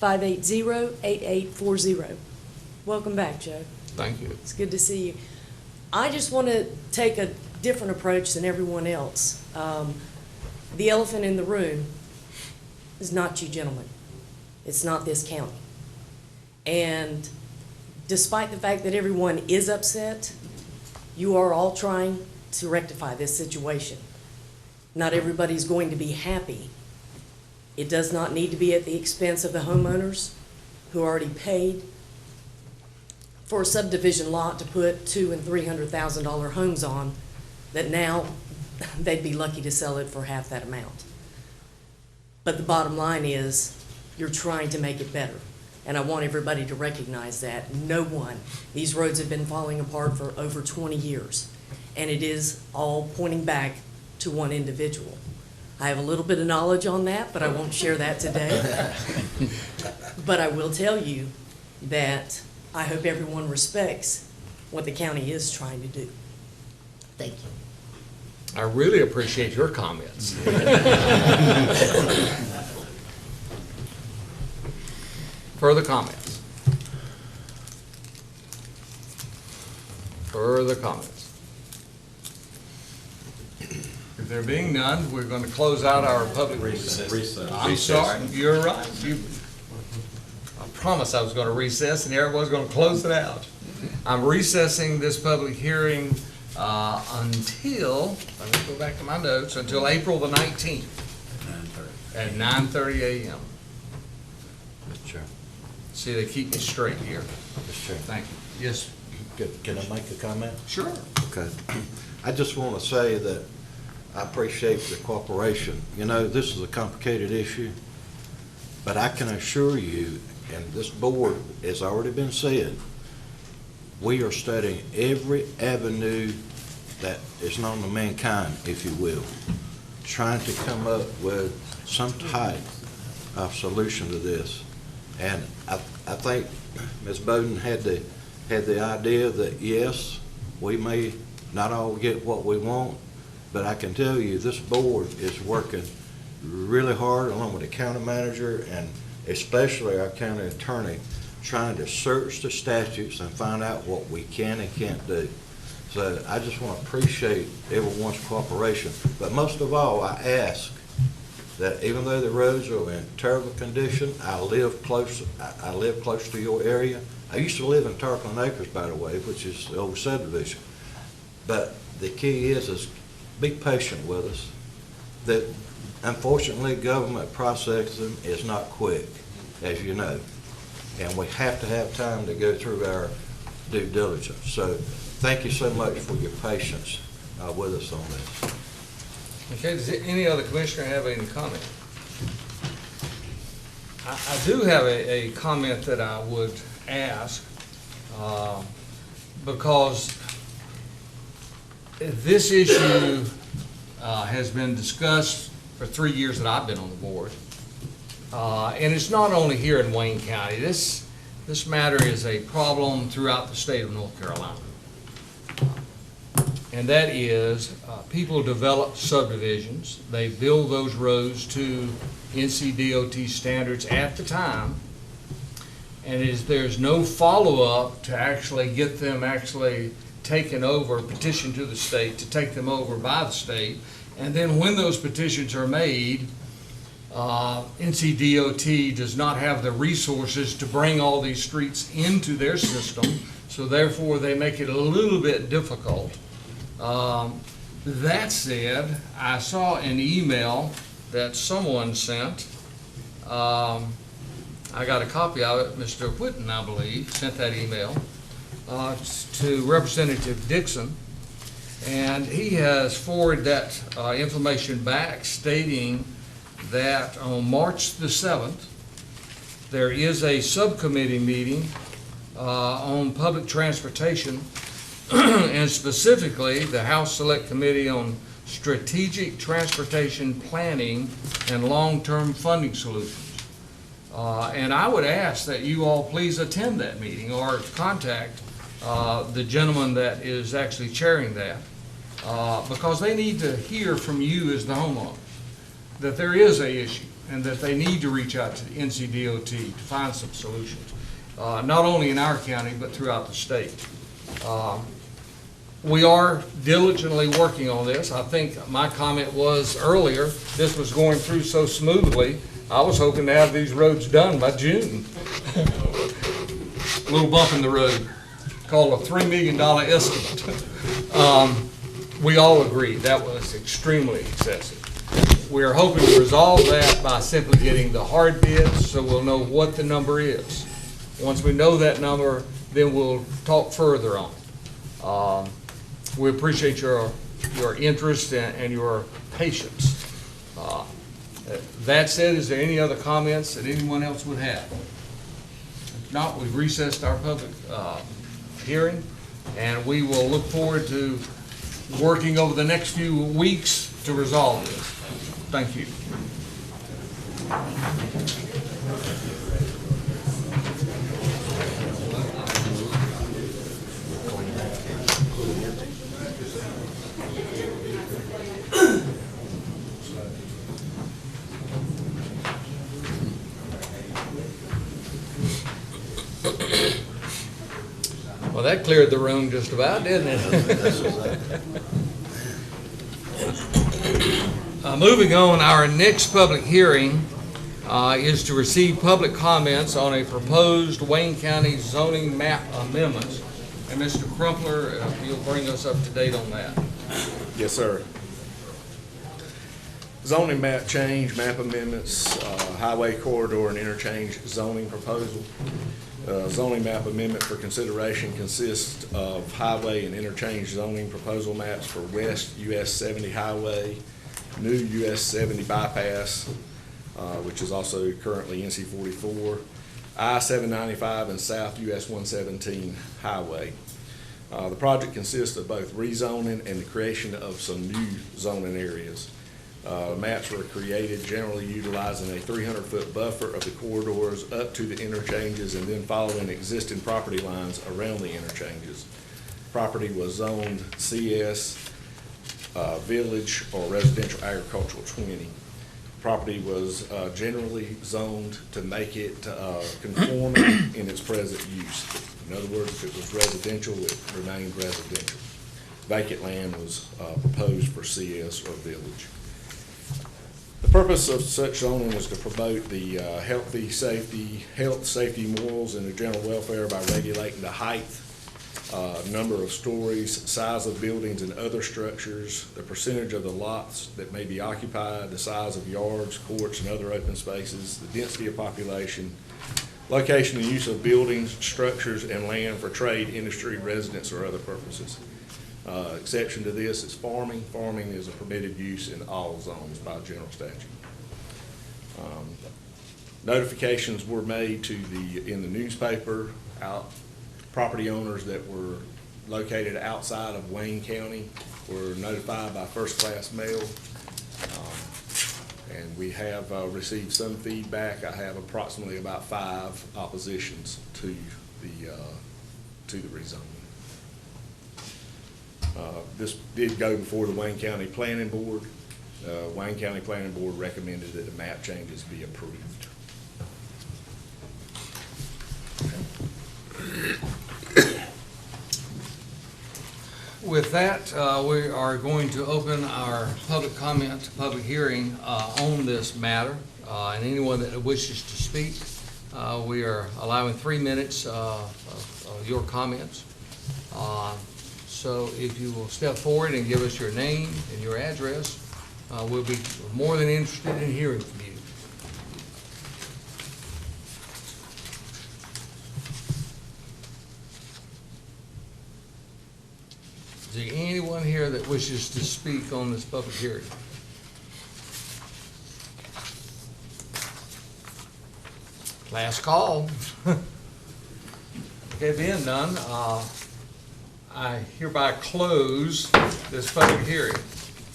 580-8840. Welcome back, Joe. Thank you. It's good to see you. I just want to take a different approach than everyone else. The elephant in the room is not you gentlemen. It's not this county. And despite the fact that everyone is upset, you are all trying to rectify this situation. Not everybody's going to be happy. It does not need to be at the expense of the homeowners who already paid for a subdivision lot to put $200,000 and $300,000 homes on, that now they'd be lucky to sell it for half that amount. But the bottom line is, you're trying to make it better. And I want everybody to recognize that. No one, these roads have been falling apart for over 20 years. And it is all pointing back to one individual. I have a little bit of knowledge on that, but I won't share that today. But I will tell you that I hope everyone respects what the county is trying to do. Thank you. I really appreciate your comments. Further comments? Further comments? If there being none, we're going to close out our public recess. I'm sorry, you're right. I promised I was going to recess and everyone's going to close it out. I'm recessing this public hearing until, let me go back to my notes, until April the 19th at 9:30 a.m. Mr. Chair. See, they keep me straight here. Mr. Chair. Thank you. Yes. Can I make a comment? Sure. Okay. I just want to say that I appreciate the cooperation. You know, this is a complicated issue, but I can assure you, and this board has already been said, we are studying every avenue that is known to mankind, if you will, trying to come up with some type of solution to this. And I think Ms. Bowden had the idea that, yes, we may not all get what we want, but I can tell you this board is working really hard along with the county manager and especially our county attorney, trying to search the statutes and find out what we can and can't do. So I just want to appreciate everyone's cooperation. But most of all, I ask that even though the roads are in terrible condition, I live close to your area. I used to live in Tarpon Acres, by the way, which is the old subdivision. But the key is be patient with us. That unfortunately, government processing is not quick, as you know. And we have to have time to go through our due diligence. So thank you so much for your patience with us on this. Okay, does any other commissioner have any comment? I do have a comment that I would ask because this issue has been discussed for 3 years that I've been on the board. And it's not only here in Wayne County. This matter is a problem throughout the state of North Carolina. And that is, people develop subdivisions, they build those roads to NCDOT standards at the time, and there's no follow-up to actually get them taken over, petition to the state to take them over by the state, and then when those petitions are made, NCDOT does not have the resources to bring all these streets into their system, so therefore they make it a little bit difficult. That said, I saw an email that someone sent. I got a copy of it. Mr. Whitten, I believe, sent that email to Representative Dixon, and he has forwarded that information back, stating that on March the 7th, there is a subcommittee meeting on public transportation, and specifically the House Select Committee on Strategic Transportation Planning and Long-Term Funding Solutions. And I would ask that you all please attend that meeting or contact the gentleman that is actually chairing that, because they need to hear from you as the homeowner. that there is a issue and that they need to reach out to the NCDOT to find some solutions, not only in our county, but throughout the state. We are diligently working on this. I think my comment was earlier, this was going through so smoothly, I was hoping to have these roads done by June. A little bump in the road, called a $3 million estimate. We all agree that was extremely excessive. We are hoping to resolve that by simply getting the hard bids so we'll know what the number is. Once we know that number, then we'll talk further on it. We appreciate your interest and your patience. That said, is there any other comments that anyone else would have? If not, we've recessed our public hearing, and we will look forward to working over the next few weeks to resolve this. Thank you. Well, that cleared the room just about, didn't it? Moving on, our next public hearing is to receive public comments on a proposed Wayne County zoning map amendments. And Mr. Crumpler, you'll bring us up to date on that. Yes, sir. Zoning map change, map amendments, highway corridor and interchange zoning proposal. Zoning map amendment for consideration consists of highway and interchange zoning proposal maps for West US 70 Highway, new US 70 bypass, which is also currently NC 44, I-795 and South US 117 Highway. The project consists of both rezoning and the creation of some new zoning areas. Maps were created generally utilizing a 300-foot buffer of the corridors up to the interchanges and then following existing property lines around the interchanges. Property was zoned CS, Village, or Residential Agricultural 20. Property was generally zoned to make it conforming in its present use. In other words, if it was residential, it remained residential. Vacant land was proposed for CS or Village. The purpose of such zoning is to promote the health, safety, morals, and the general welfare by regulating the height, number of stories, size of buildings and other structures, the percentage of the lots that may be occupied, the size of yards, courts, and other open spaces, the density of population, location and use of buildings, structures, and land for trade, industry, residence, or other purposes. Exception to this is farming. Farming is a permitted use in all zones by general statute. Notifications were made in the newspaper. Property owners that were located outside of Wayne County were notified by first-class mail. And we have received some feedback. I have approximately about 5 oppositions to the rezoning. This did go before the Wayne County Planning Board. Wayne County Planning Board recommended that the map changes be approved. With that, we are going to open our public comment, public hearing on this matter. And anyone that wishes to speak, we are allowing 3 minutes of your comments. So if you will step forward and give us your name and your address, we'll be more than interested in hearing from you. Is there anyone here that wishes to speak on this public hearing? Last call. Okay, being none, I hereby close this public hearing.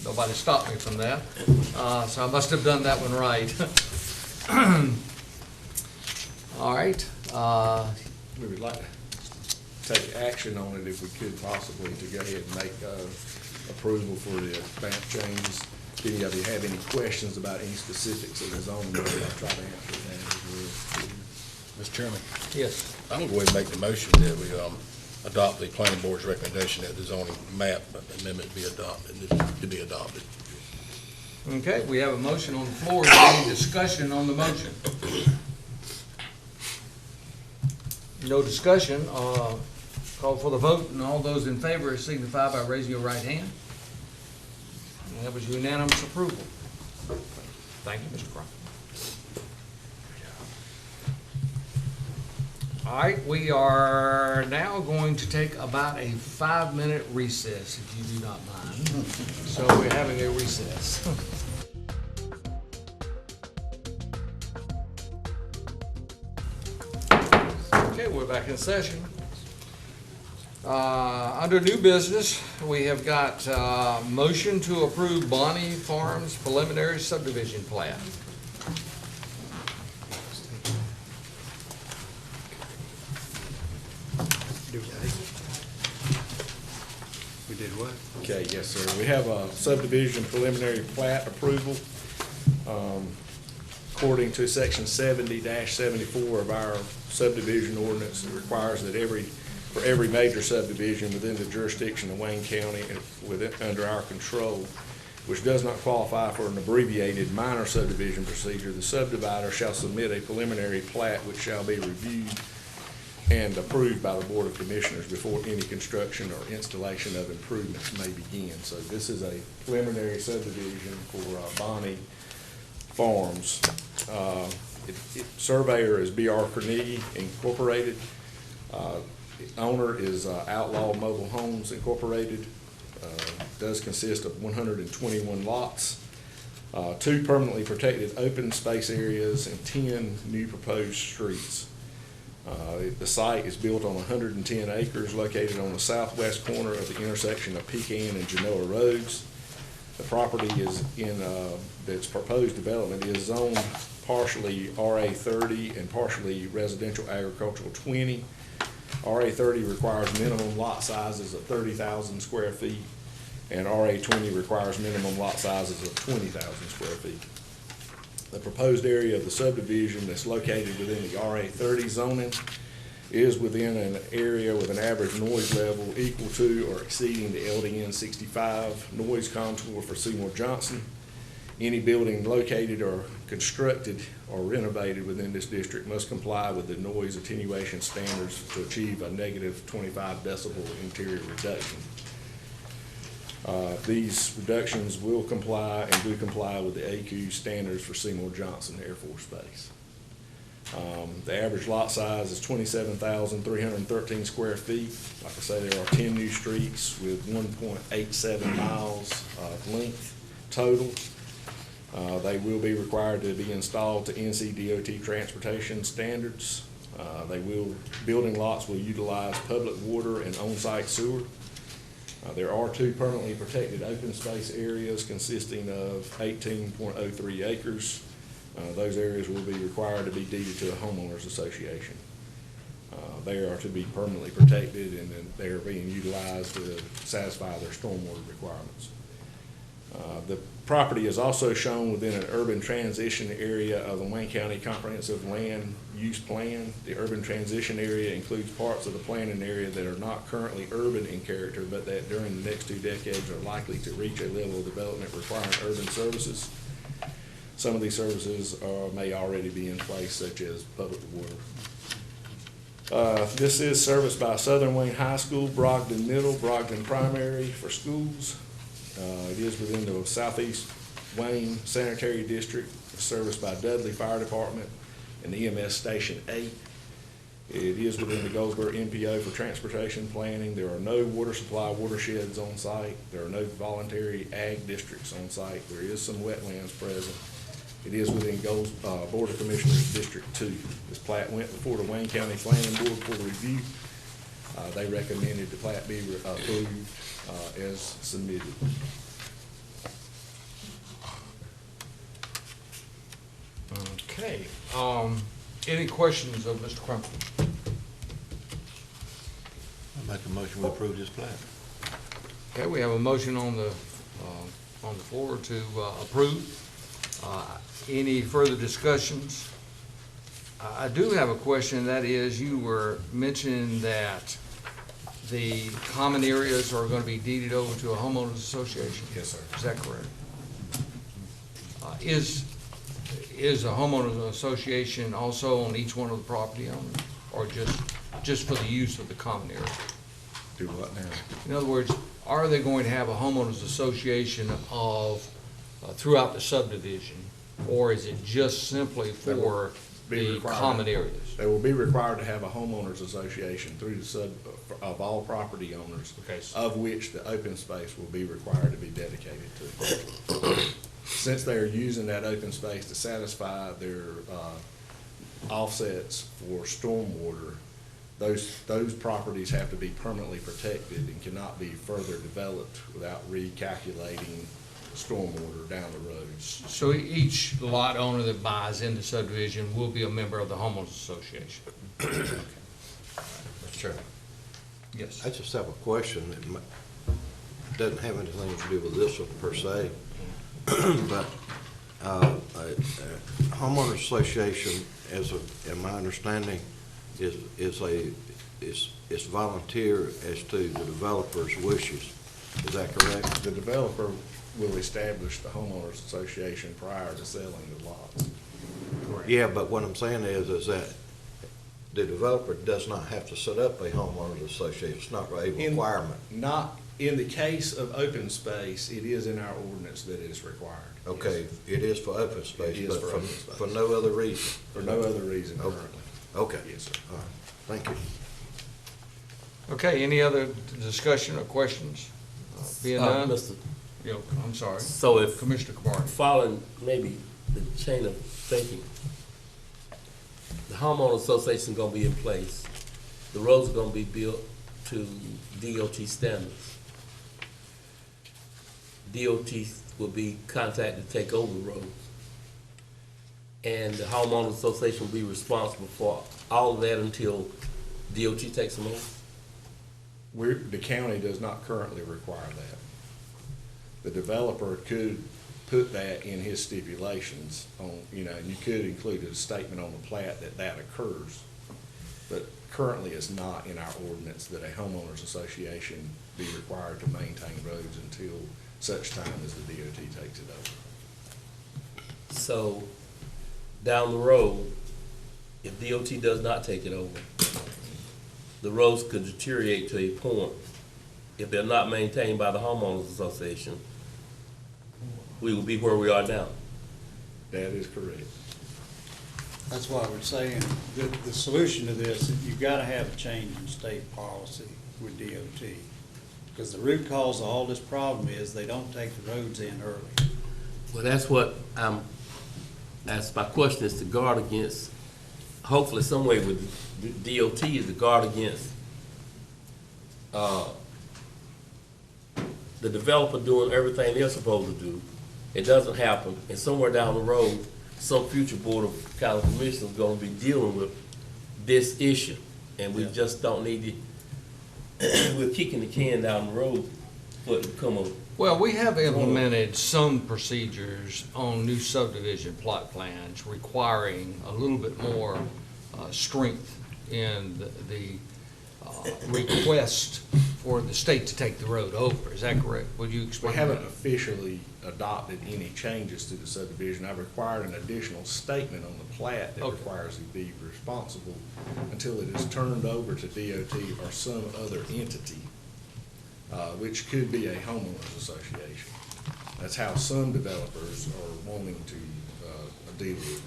Nobody stopped me from that, so I must have done that one right. All right. We would like to take action on it if we could possibly to go ahead and make approval for the map changes. if any of you have any questions about any specifics of the zoning, I'll try to answer that as well. Mr. Chairman, Yes. I'm going to go ahead and make the motion that we adopt the planning board's recommendation that the zoning map amendment be adopted, to be adopted. Okay, we have a motion on the floor. Is there any discussion on the motion? No discussion. Call for the vote, and all those in favor signify by raising your right hand. And that was unanimous approval. Thank you, Mr. Crum. All right, we are now going to take about a 5-minute recess, if you do not mind. So we're having a recess. Okay, we're back in session. Under new business, we have got motion to approve Bonnie Farms preliminary subdivision plat. We did what? Okay, yes, sir. We have a subdivision preliminary plat approval. According to section 70-74 of our subdivision ordinance, it requires that for every major subdivision within the jurisdiction of Wayne County and under our control, which does not qualify for an abbreviated minor subdivision procedure, the subdivider shall submit a preliminary plat which shall be reviewed and approved by the Board of Commissioners before any construction or installation of improvements may begin. So this is a preliminary subdivision for Bonnie Farms. Surveyor is B.R. Carnegie Incorporated. Owner is Outlaw Mobile Homes Incorporated. Does consist of 121 lots, 2 permanently protected open space areas, and 10 new proposed streets. The site is built on 110 acres located on the southwest corner of the intersection of Pecan and Genoa Roads. The property is that's proposed development is zoned partially RA 30 and partially residential agricultural 20. RA 30 requires minimum lot sizes of 30,000 square feet, and RA 20 requires minimum lot sizes of 20,000 square feet. The proposed area of the subdivision that's located within the RA 30 zoning is within an area with an average noise level equal to or exceeding the LDN 65 noise contour for Seymour Johnson. Any building located or constructed or renovated within this district must comply with the noise attenuation standards to achieve a negative 25 decibel interior reduction. These reductions will comply and do comply with the AQ standards for Seymour Johnson Air Force Base. The average lot size is 27,313 square feet. Like I say, there are 10 new streets with 1.87 miles of length total. They will be required to be installed to NCDOT transportation standards. Building lots will utilize public water and on-site sewer. There are 2 permanently protected open space areas consisting of 18.03 acres. Those areas will be required to be deeded to a homeowners association. They are to be permanently protected, and then they are being utilized to satisfy their stormwater requirements. The property is also shown within an urban transition area of the Wayne County Comprehensive Land Use Plan. The urban transition area includes parts of the planning area that are not currently urban in character, but that during the next 2 decades are likely to reach a level of development requiring urban services. Some of these services may already be in place, such as public water. This is serviced by Southern Wayne High School, Brogdon Middle, Brogdon Primary for schools. It is within the Southeast Wayne Sanitary District. It's serviced by Dudley Fire Department and EMS Station 8. It is within the Goldsboro MPO for transportation planning. There are no water supply watersheds on site. There are no voluntary ag districts on site. There is some wetlands present. It is within Board of Commissioners District 2. This plat went before the Wayne County Planning Board for review. They recommended the plat be approved as submitted. Okay, any questions of Mr. Crumpler? I make a motion to approve this plat. Okay, we have a motion on the on the floor to approve. Any further discussions? I do have a question, that is, you were mentioning that the common areas are going to be deeded over to a homeowners association? Yes, sir. Is that correct? Is a homeowners association also on each one of the property owners, or just for the use of the common area? Do what now? In other words, are they going to have a homeowners association of, throughout the subdivision, or is it just simply for the common areas? They will be required to have a homeowners association through the of all property owners, Okay. of which the open space will be required to be dedicated to. Since they are using that open space to satisfy their offsets for stormwater, those properties have to be permanently protected and cannot be further developed without recalculating stormwater down the road. So each lot owner that buys in the subdivision will be a member of the homeowners association? Mr. Chairman, Yes. I just have a question that doesn't have anything to do with this one per se, but a homeowners association, in my understanding, is volunteer as to the developer's wishes. Is that correct? The developer will establish the homeowners association prior to selling the lots. Correct. Yeah, but what I'm saying is that the developer does not have to set up a homeowners association. It's not a requirement. Not, in the case of open space, it is in our ordinance that it is required. Okay, it is for open space, It is but for open space. for no other reason. For no other reason Okay. currently. Okay. Yes, sir. All right, thank you. Okay, any other discussion or questions? Being none? Mr. I'm sorry. So if Commissioner Camardi. following maybe the chain of thinking, the homeowner association is gonna be in place, the roads are gonna be built to DOT standards. DOT will be contacted to take over the roads. And the homeowner association will be responsible for all of that until DOT takes them over? The county does not currently require that. The developer could put that in his stipulations on, you could include a statement on the plat that occurs. But currently it's not in our ordinance that a homeowners association be required to maintain roads until such time as the DOT takes it over. So, down the road, if DOT does not take it over, the roads could deteriorate to a point, if they're not maintained by the homeowners association, we will be where we are now. That is correct. That's why we're saying the solution to this, you've got to have a change in state policy with DOT. Because the root cause of all this problem is they don't take the roads in early. Well, that's what that's my question, is to guard against, hopefully some way with DOT is to guard against the developer doing everything they're supposed to do. It doesn't happen, and somewhere down the road, some future Board of County Commissioners is gonna be dealing with this issue, and we just don't need to, we're kicking the can down the road for it to become a. Well, we have implemented some procedures on new subdivision plot plans requiring a little bit more strength in the request for the state to take the road over. Is that correct? Would you explain We that? haven't officially adopted any changes to the subdivision. I've required an additional statement on the plat that Okay. requires it be responsible until it is turned over to DOT or some other entity, which could be a homeowners association. That's how some developers are wanting to deal with it.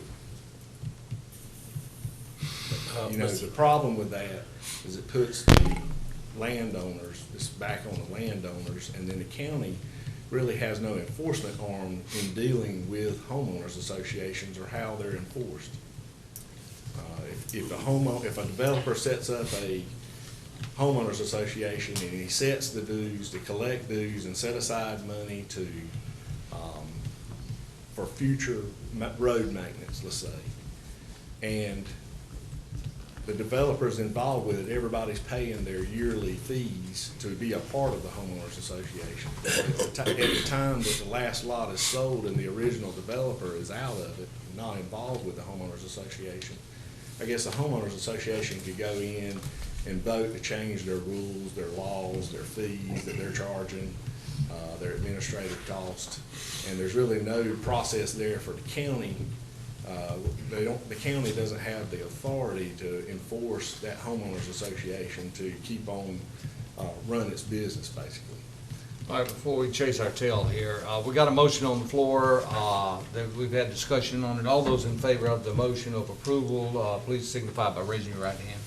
The problem with that is it puts the landowners, it's back on the landowners, and then the county really has no enforcement arm in dealing with homeowners associations or how they're enforced. If a developer sets up a homeowners association and he sets the dues to collect dues and set aside money to, for future road maintenance, let's say, and the developers involved with it, everybody's paying their yearly fees to be a part of the homeowners association. At the time that the last lot is sold and the original developer is out of it, not involved with the homeowners association, I guess the homeowners association could go in and vote to change their rules, their laws, their fees that they're charging, their administrative costs, and there's really no process there for the county. The county doesn't have the authority to enforce that homeowners association to keep on run its business, basically. All right, before we chase our tail here, we got a motion on the floor, that we've had discussion on it. All those in favor of the motion of approval, please signify by raising your right hand.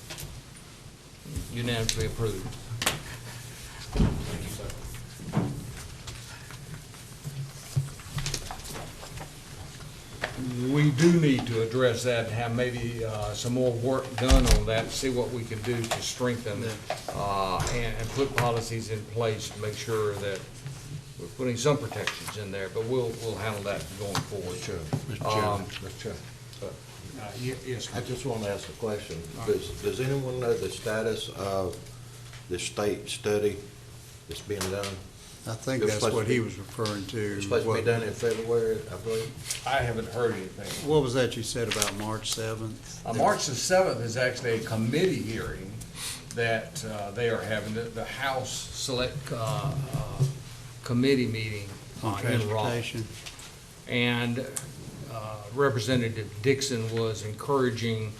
Unanimously approved. We do need to address that and have maybe some more work done on that, see what we can do to strengthen and put policies in place to make sure that we're putting some protections in there, but we'll handle that going forward. Sure. Mr. Chairman. Yes, I just want to ask a question. Does anyone know the status of the state study that's being done? I think that's what he was referring to. It's supposed to be done in February, I believe. I haven't heard anything. What was that you said about March 7th? March the 7th is actually a committee hearing that they are having, the House Select Committee meeting On in Raleigh. transportation. And Representative Dixon was encouraging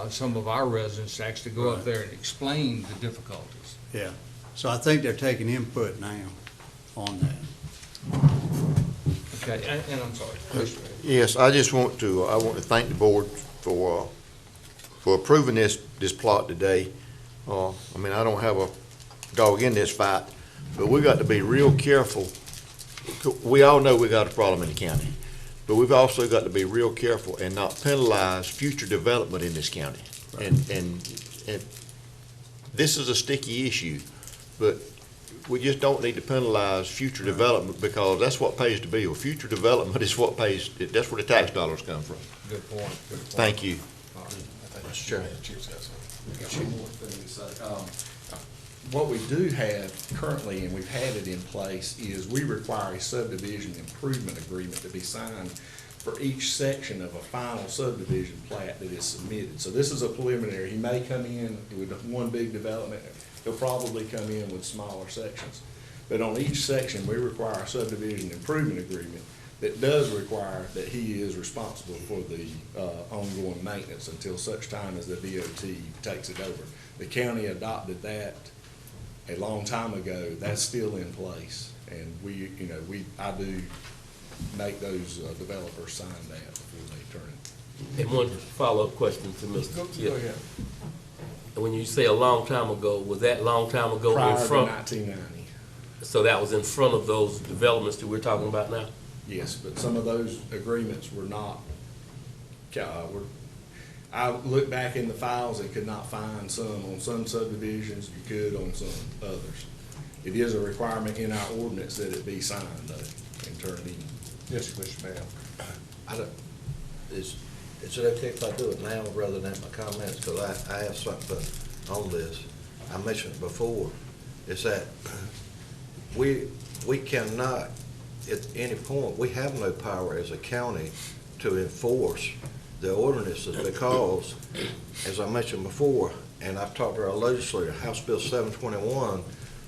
some of our residents to actually go up there and explain the difficulties. Yeah. So I think they're taking input now on that. Okay, and I'm sorry, Commissioner. Yes, I want to thank the board for approving this plot today. I mean, I don't have a dog in this fight, but we got to be real careful. We all know we got a problem in the county, but we've also got to be real careful and not penalize future development in this county. Right. And this is a sticky issue, but we just don't need to penalize future development, because that's what pays the bill. Future development is what pays, that's where the tax dollars come from. Good point. Good point. Thank you. Mr. Chairman. What we do have currently, and we've had it in place, is we require a subdivision improvement agreement to be signed for each section of a final subdivision plat that is submitted. So this is a preliminary. He may come in with one big development. He'll probably come in with smaller sections. But on each section, we require a subdivision improvement agreement that does require that he is responsible for the ongoing maintenance until such time as the DOT takes it over. The county adopted that a long time ago. That's still in place, and I do make those developers sign that before they turn it. And one follow-up question to Mr. Go ahead. And when you say a long time ago, was that long time ago Prior in front? to 1990. So that was in front of those developments that we're talking about now? Yes, but some of those agreements were not, I looked back in the files and could not find some. On some subdivisions, you could, on some others. It is a requirement in our ordinance that it be signed, though, and turned in. Yes, Commissioner Bell. Is it okay if I do it now rather than my comments? Because I have something on this. I mentioned it before, is that we cannot, at any point, we have no power as a county to enforce the ordinances, because, as I mentioned before, and I've talked to our legislator, House Bill 721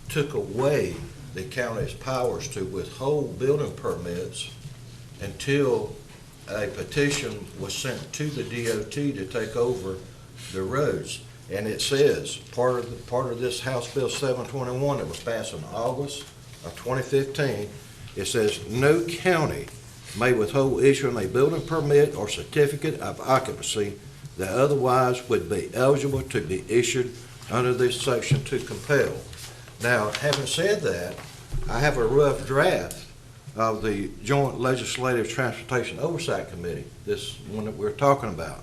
took away the county's powers to withhold building permits until a petition was sent to the DOT to take over the roads. And it says, part of this House Bill 721 that was passed in August of 2015, it says, no county may withhold issuing a building permit or certificate of occupancy that otherwise would be eligible to be issued under this section to compel. Now, having said that, I have a rough draft of the Joint Legislative Transportation Oversight Committee, this one that we're talking about.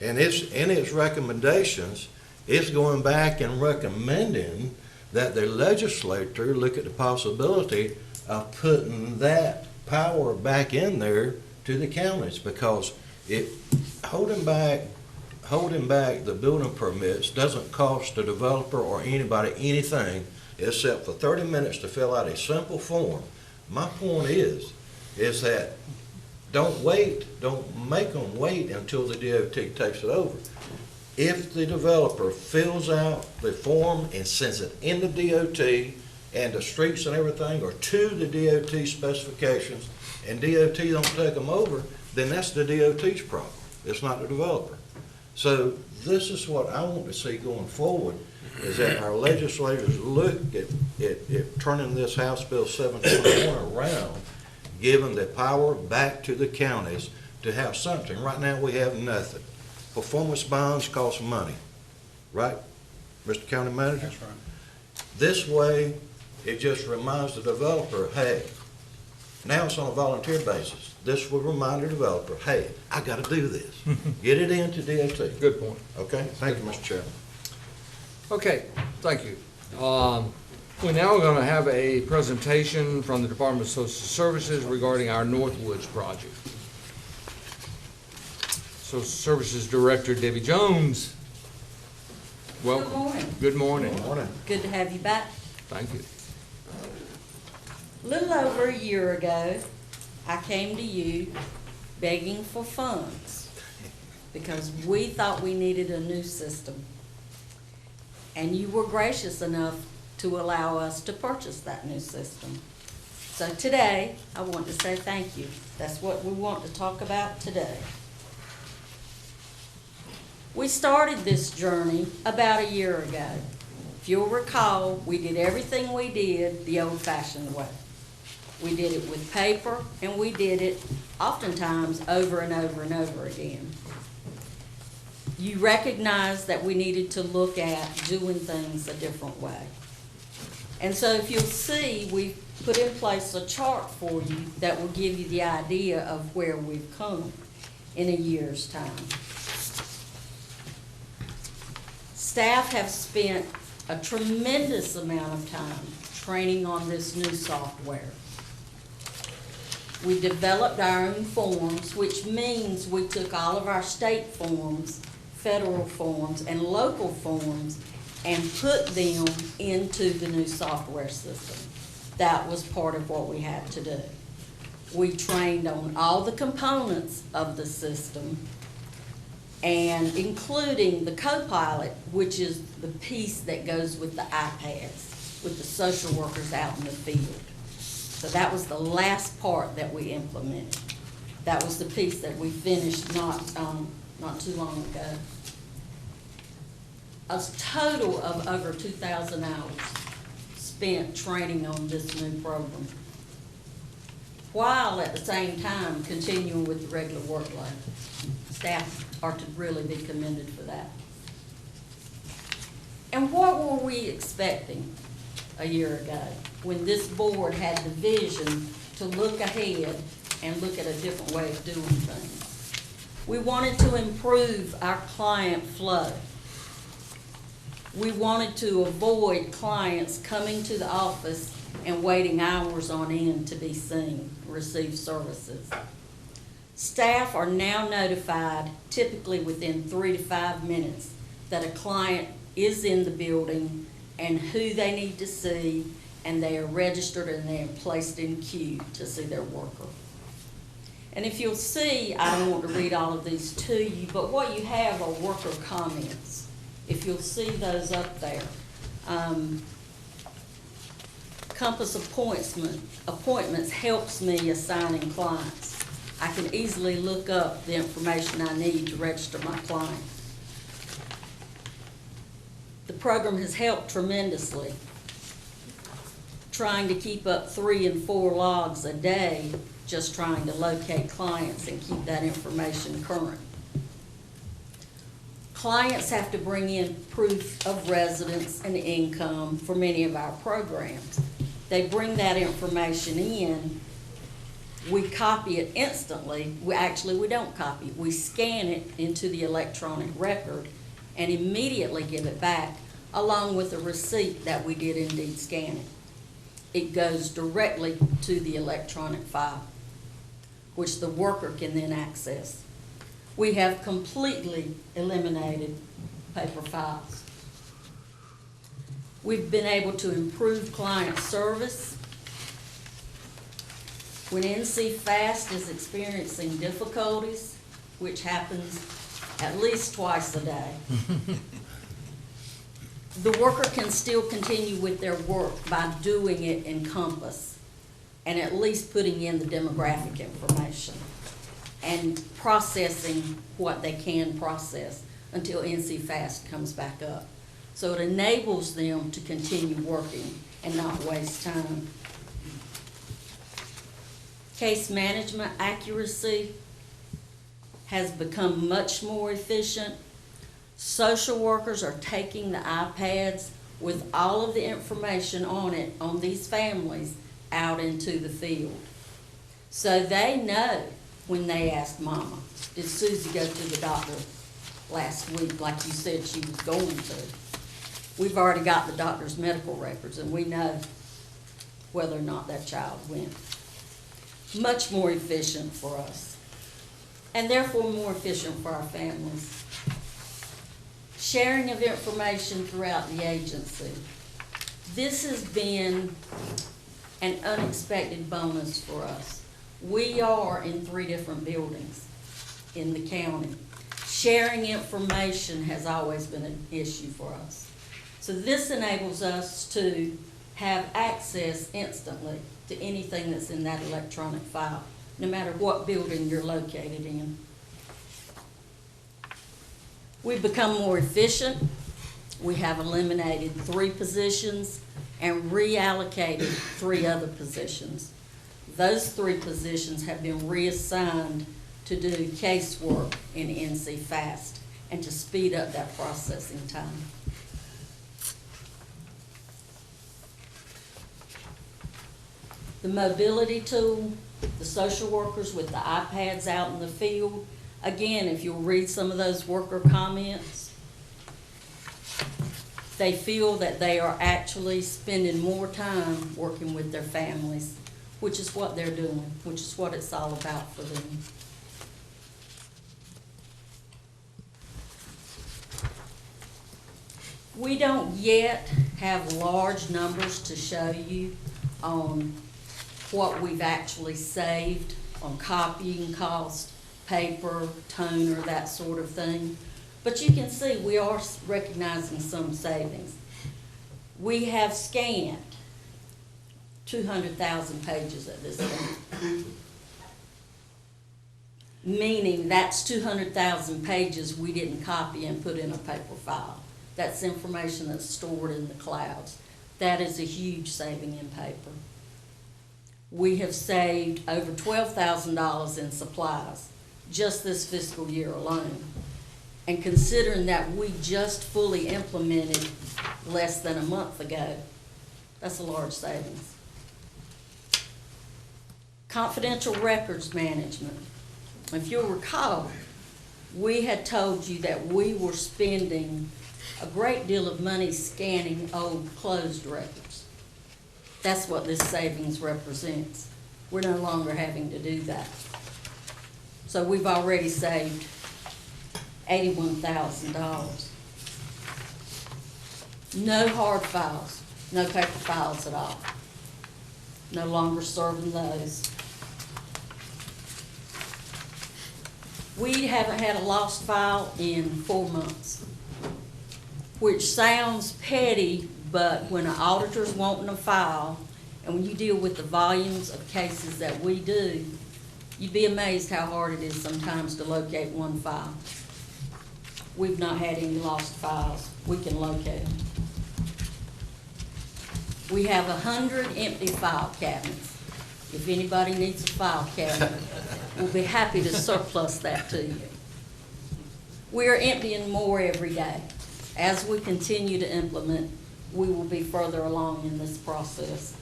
And in its recommendations, it's going back and recommending that the legislature look at the possibility of putting that power back in there to the counties, because holding back holding back the building permits doesn't cost the developer or anybody anything except for 30 minutes to fill out a simple form. My point is that don't make them wait until the DOT takes it over. If the developer fills out the form and sends it in the DOT and the streets and everything are to the DOT specifications and DOT don't take them over, then that's the DOT's problem. It's not the developer. So this is what I want to see going forward, is that our legislators look at turning this House Bill 721 around, giving the power back to the counties to have something. Right now, we have nothing. Performance bonds cost money, right, Mr. County Manager? That's right. This way, it just reminds the developer, hey, now it's on a volunteer basis. This will remind the developer, hey, I gotta do this. Get it into DOT. Good point. Okay, thank you, Mr. Chairman. Okay, thank you. We're now going to have a presentation from the Department of Social Services regarding our Northwoods project. Social Services Director Debbie Jones. Welcome. Good morning. Good morning. Good morning. Good to have you back. Thank you. A little over a year ago, I came to you begging for funds because we thought we needed a new system. And you were gracious enough to allow us to purchase that new system. So today, I want to say thank you. That's what we want to talk about today. We started this journey about a year ago. If you'll recall, we did everything we did the old-fashioned way. We did it with paper, and we did it oftentimes over and over and over again. You recognized that we needed to look at doing things a different way. And so if you'll see, we put in place a chart for you that will give you the idea of where we've come in a year's time. Staff have spent a tremendous amount of time training on this new software. We developed our own forms, which means we took all of our state forms, federal forms, and local forms and put them into the new software system. That was part of what we had to do. We trained on all the components of the system, and including the co-pilot, which is the piece that goes with the iPads, with the social workers out in the field. So that was the last part that we implemented. That was the piece that we finished not too long ago. A total of over 2,000 hours spent training on this new program, while at the same time continuing with the regular workload. Staff are to really be commended for that. And what were we expecting a year ago when this board had the vision to look ahead and look at a different way of doing things? We wanted to improve our client flow. We wanted to avoid clients coming to the office and waiting hours on end to be seen, receive services. Staff are now notified, typically within 3 to 5 minutes, that a client is in the building and who they need to see, and they are registered and they are placed in queue to see their worker. And if you'll see, I don't want to read all of these to you, but what you have are worker comments. If you'll see those up there. Compass appointments helps me assigning clients. I can easily look up the information I need to register my client. The program has helped tremendously. Trying to keep up 3 and 4 logs a day, just trying to locate clients and keep that information current. Clients have to bring in proof of residence and income for many of our programs. They bring that information in, we copy it instantly. We don't copy it. We scan it into the electronic record and immediately give it back, along with a receipt that we did indeed scan it. It goes directly to the electronic file, which the worker can then access. We have completely eliminated paper files. We've been able to improve client service. When NC Fast is experiencing difficulties, which happens at least twice a day, the worker can still continue with their work by doing it in Compass and at least putting in the demographic information and processing what they can process until NC Fast comes back up. So it enables them to continue working and not waste time. Case management accuracy has become much more efficient. Social workers are taking the iPads with all of the information on it, on these families, out into the field. So they know when they ask Mama, did Susie go to the doctor last week like you said she was going to? We've already got the doctor's medical records and we know whether or not that child went. Much more efficient for us, and therefore more efficient for our families. Sharing of information throughout the agency. This has been an unexpected bonus for us. We are in 3 different buildings in the county. Sharing information has always been an issue for us. So this enables us to have access instantly to anything that's in that electronic file, no matter what building you're located in. We've become more efficient. We have eliminated 3 positions and reallocated 3 other positions. Those 3 positions have been reassigned to do casework in NC Fast and to speed up that processing time. The mobility tool, the social workers with the iPads out in the field. Again, if you'll read some of those worker comments, they feel that they are actually spending more time working with their families, which is what they're doing, which is what it's all about for them. We don't yet have large numbers to show you on what we've actually saved on copying cost, paper, toner, that sort of thing. But you can see we are recognizing some savings. We have scanned 200,000 pages at this point. Meaning that's 200,000 pages we didn't copy and put in a paper file. That's information that's stored in the clouds. That is a huge saving in paper. We have saved over $12,000 in supplies just this fiscal year alone. And considering that we just fully implemented less than a month ago, that's a large savings. Confidential records management. If you'll recall, we had told you that we were spending a great deal of money scanning old closed records. That's what this savings represents. We're no longer having to do that. So we've already saved $81,000. No hard files, no paper files at all. No longer serving those. We haven't had a lost file in 4 months, which sounds petty, but when an auditor's wanting a file, and when you deal with the volumes of cases that we do, you'd be amazed how hard it is sometimes to locate one file. We've not had any lost files. We can locate them. We have 100 empty file cabinets. If anybody needs a file cabinet, we'll be happy to surplus that to you. We are emptying more every day. As we continue to implement, we will be further along in this process.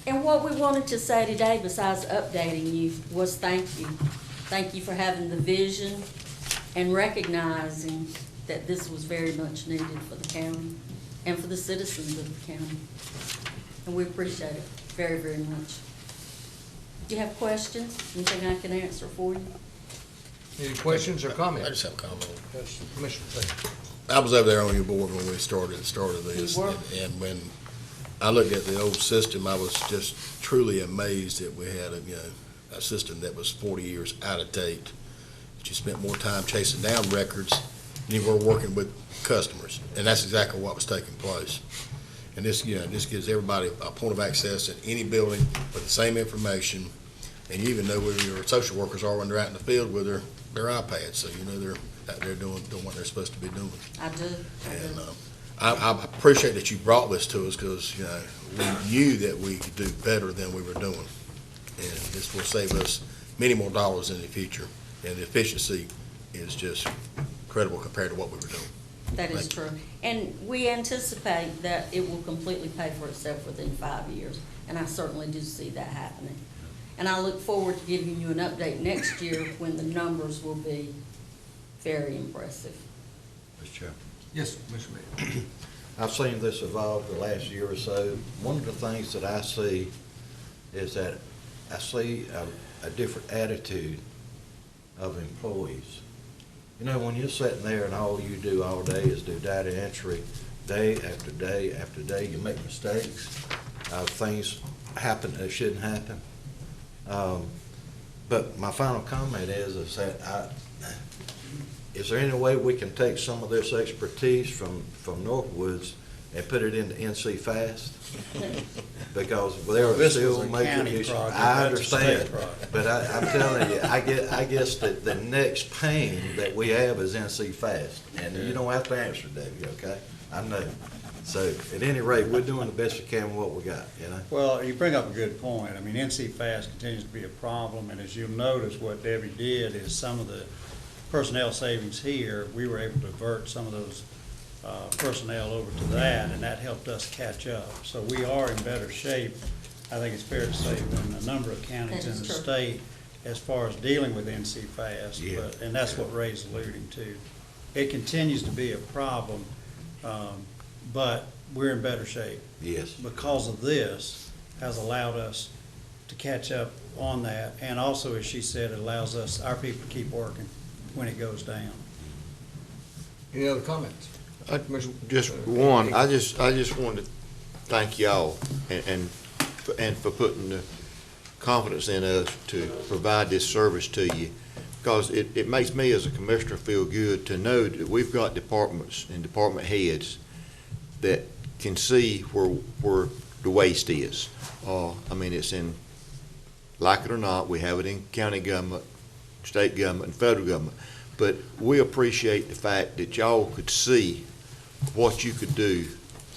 And what we wanted to say today, besides updating you, was thank you. Thank you for having the vision and recognizing that this was very much needed for the county and for the citizens of the county. And we appreciate it very, very much. Do you have questions? Anything I can answer for you? Any questions or comments? I just have a comment. Commissioner Taylor. I was over there on your board when we started this, You were? and when I looked at the old system, I was just truly amazed that we had a system that was 40 years out of date. That you spent more time chasing down records than you were working with customers, and that's exactly what was taking place. And this gives everybody a point of access in any building with the same information, and you even know where your social workers are when they're out in the field with their iPads, so you know they're out there doing what they're supposed to be doing. I do. And I appreciate that you brought this to us, because we knew that we could do better than we were doing, and this will save us many more dollars in the future. And the efficiency is just incredible compared to what we were doing. That is true. And we anticipate that it will completely pay for itself within 5 years, and I certainly do see that happening. And I look forward to giving you an update next year when the numbers will be very impressive. Mr. Chairman. Yes, Commissioner Mayor. I've seen this evolve the last year or so. One of the things that I see is that I see a different attitude of employees. You know, when you're sitting there and all you do all day is do data entry, day after day after day, you make mistakes. Things happen that shouldn't happen. But my final comment is that is there any way we can take some of this expertise from Northwoods and put it into NC Fast? Because they're still making issues. I understand, but I'm telling you, I guess that the next pain that we have is NC Fast, and you don't have to answer, Debbie, okay? I know. So at any rate, we're doing the best we can with what we got, you know? Well, you bring up a good point. I mean, NC Fast continues to be a problem, and as you'll notice, what Debbie did is some of the personnel savings here, we were able to divert some of those personnel over to that, and that helped us catch up. So we are in better shape, I think it's fair to say, than a number of counties in the state as far as dealing with NC Fast. Yeah. And that's what Ray's alluding to. It continues to be a problem, but we're in better shape. Yes. Because of this has allowed us to catch up on that, and also, as she said, it allows us, our people to keep working when it goes down. Any other comments? Just one, I just wanted to thank y'all and for putting the confidence in us to provide this service to you, because it makes me as a commissioner feel good to know that we've got departments and department heads that can see where the waste is. I mean, it's in, like it or not, we have it in county government, state government, and federal government. But we appreciate the fact that y'all could see what you could do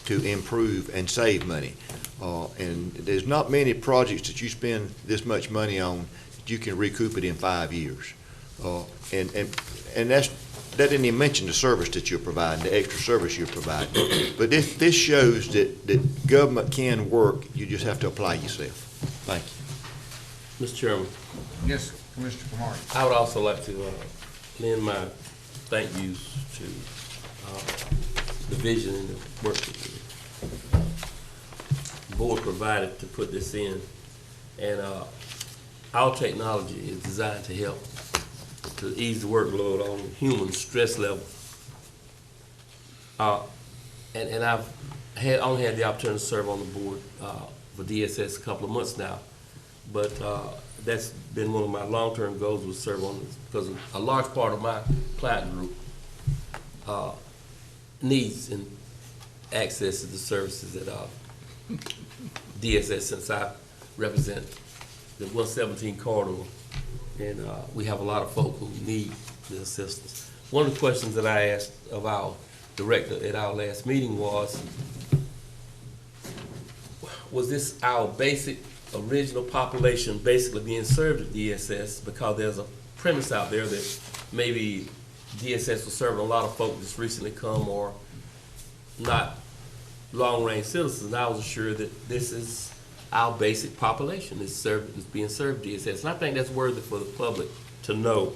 to improve and save money. And there's not many projects that you spend this much money on that you can recoup it in 5 years. And that didn't even mention the service that you're providing, the extra service you're providing. But this shows that government can work, you just have to apply yourself. Thank you. Mr. Chairman. Yes, Commissioner Cromartie. I would also like to lend my thank yous to the vision and the work that the board provided to put this in. And our technology is designed to help to ease the workload on human stress level. And I've only had the opportunity to serve on the board for DSS a couple of months now, but that's been one of my long-term goals, was serve on this, because a large part of my client group needs and access to the services that DSS, since I represent the 117 corridor, and we have a lot of folk who need the assistance. One of the questions that I asked of our director at our last meeting was this our basic original population basically being served at DSS, because there's a premise out there that maybe DSS was serving a lot of folk that's recently come or not long-range citizens. And I was assured that this is our basic population is being served DSS. And I think that's worthy for the public to know,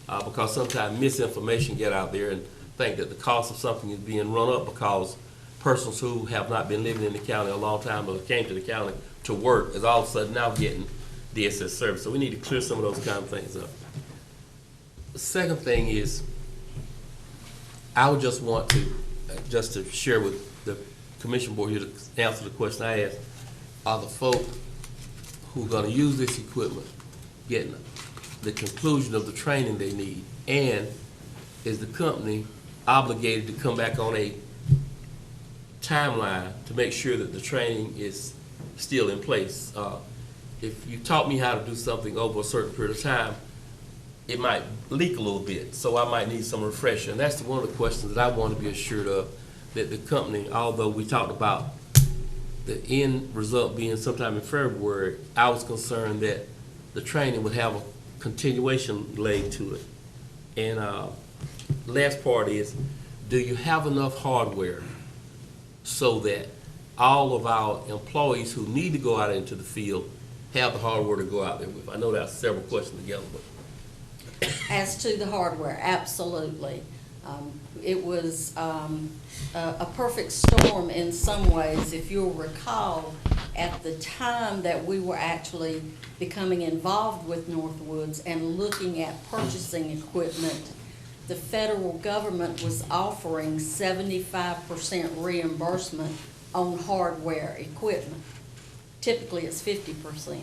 because sometimes misinformation get out there and think that the cost of something is being run up because persons who have not been living in the county a long time or came to the county to work is all of a sudden now getting DSS service. So we need to clear some of those kind of things up. The second thing is, I would just want to, just to share with the commission board here to answer the question I asked, are the folk who are gonna use this equipment getting the conclusion of the training they need? And is the company obligated to come back on a timeline to make sure that the training is still in place? If you taught me how to do something over a certain period of time, it might leak a little bit, so I might need some refresher. And that's one of the questions that I want to be assured of, that the company, although we talked about the end result being sometime in February, I was concerned that the training would have a continuation leg to it. And last part is, do you have enough hardware so that all of our employees who need to go out into the field have the hardware to go out there with? I know that's several questions together, but. As to the hardware, absolutely. It was a perfect storm in some ways. If you'll recall, at the time that we were actually becoming involved with Northwoods and looking at purchasing equipment, the federal government was offering 75% reimbursement on hardware equipment. Typically, it's 50%.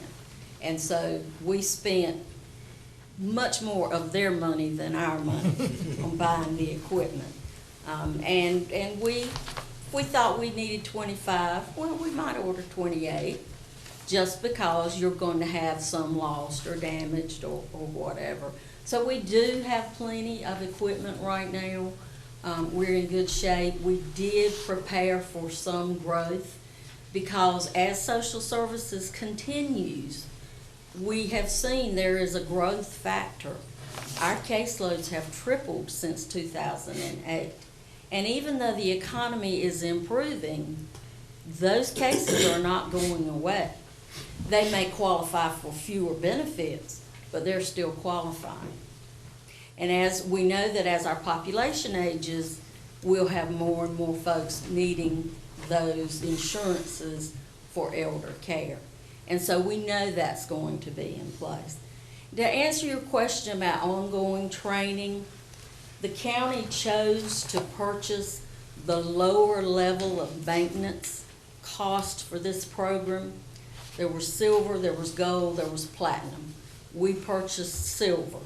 And so we spent much more of their money than our money on buying the equipment. And we thought we needed 25. Well, we might order 28 just because you're going to have some lost or damaged or whatever. So we do have plenty of equipment right now. We're in good shape. We did prepare for some growth because as social services continues, we have seen there is a growth factor. Our caseloads have tripled since 2008. And even though the economy is improving, those cases are not going away. They may qualify for fewer benefits, but they're still qualifying. And as we know that as our population ages, we'll have more and more folks needing those insurances for elder care. And so we know that's going to be in place. To answer your question about ongoing training, the county chose to purchase the lower level of maintenance cost for this program. There was silver, there was gold, there was platinum. We purchased silver,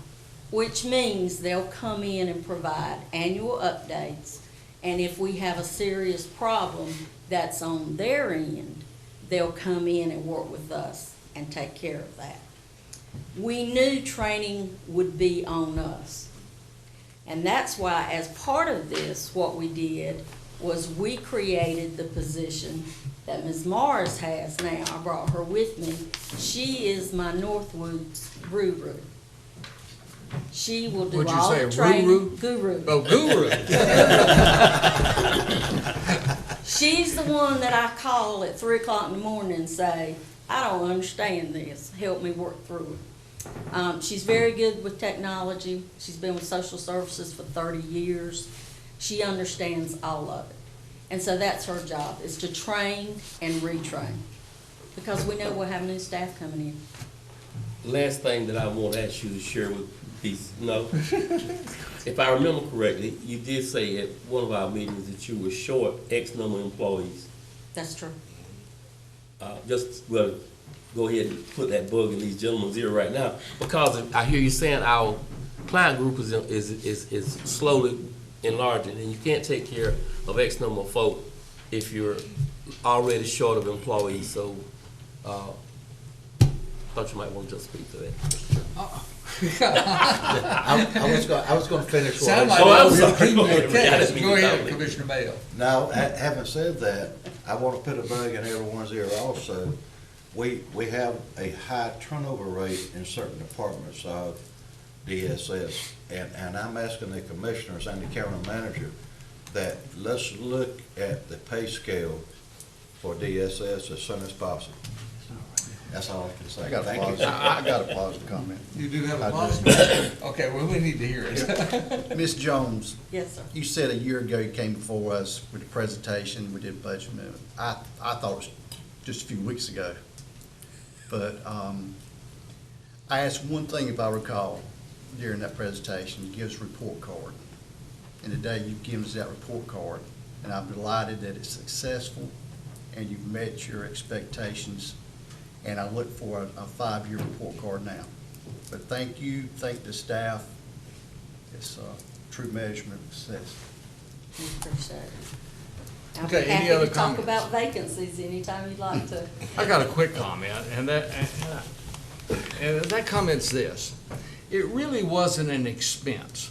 which means they'll come in and provide annual updates. And if we have a serious problem that's on their end, they'll come in and work with us and take care of that. We knew training would be on us. And that's why, as part of this, what we did was we created the position that Ms. Morris has now. I brought her with me. She is my Northwoods guru. She will do all the training. Guru? Oh, guru. She's the one that I call at 3 o'clock in the morning and say, I don't understand this. Help me work through it. She's very good with technology. She's been with social services for 30 years. She understands all of it. And so that's her job, is to train and retrain. Because we know we'll have new staff coming in. Last thing that I want to ask you to share with these, if I remember correctly, you did say at one of our meetings that you were short X number of employees. That's true. Well, go ahead and put that bug in these gentlemen's ear right now, because I hear you saying our client group is slowly enlarging, and you can't take care of X number of folk if you're already short of employees. So, thought you might want to just speak to that. I was going to finish. Sound like Go ahead, Commissioner Mayo. Now, having said that, I want to put a bug in everyone's ear also. We have a high turnover rate in certain departments of DSS, and I'm asking the commissioners and the county manager that let's look at the pay scale for DSS as soon as possible. That's all I can say. I got a positive comment. You do have a positive? Okay, well, we need to hear it. Ms. Jones. Yes, sir. You said a year ago you came before us with a presentation, we did budget amendment. I thought it was just a few weeks ago. But I asked one thing, if I recall, during that presentation, you give us a report card. And today you've given us that report card, and I'm delighted that it's successful and you've met your expectations. And I look for a 5-year report card now. But thank you, thank the staff. It's a true measurement of success. We appreciate it. I'll Okay, be any happy other to talk comments? about vacancies anytime you'd like to. I got a quick comment, and that comment's this. It really wasn't an expense.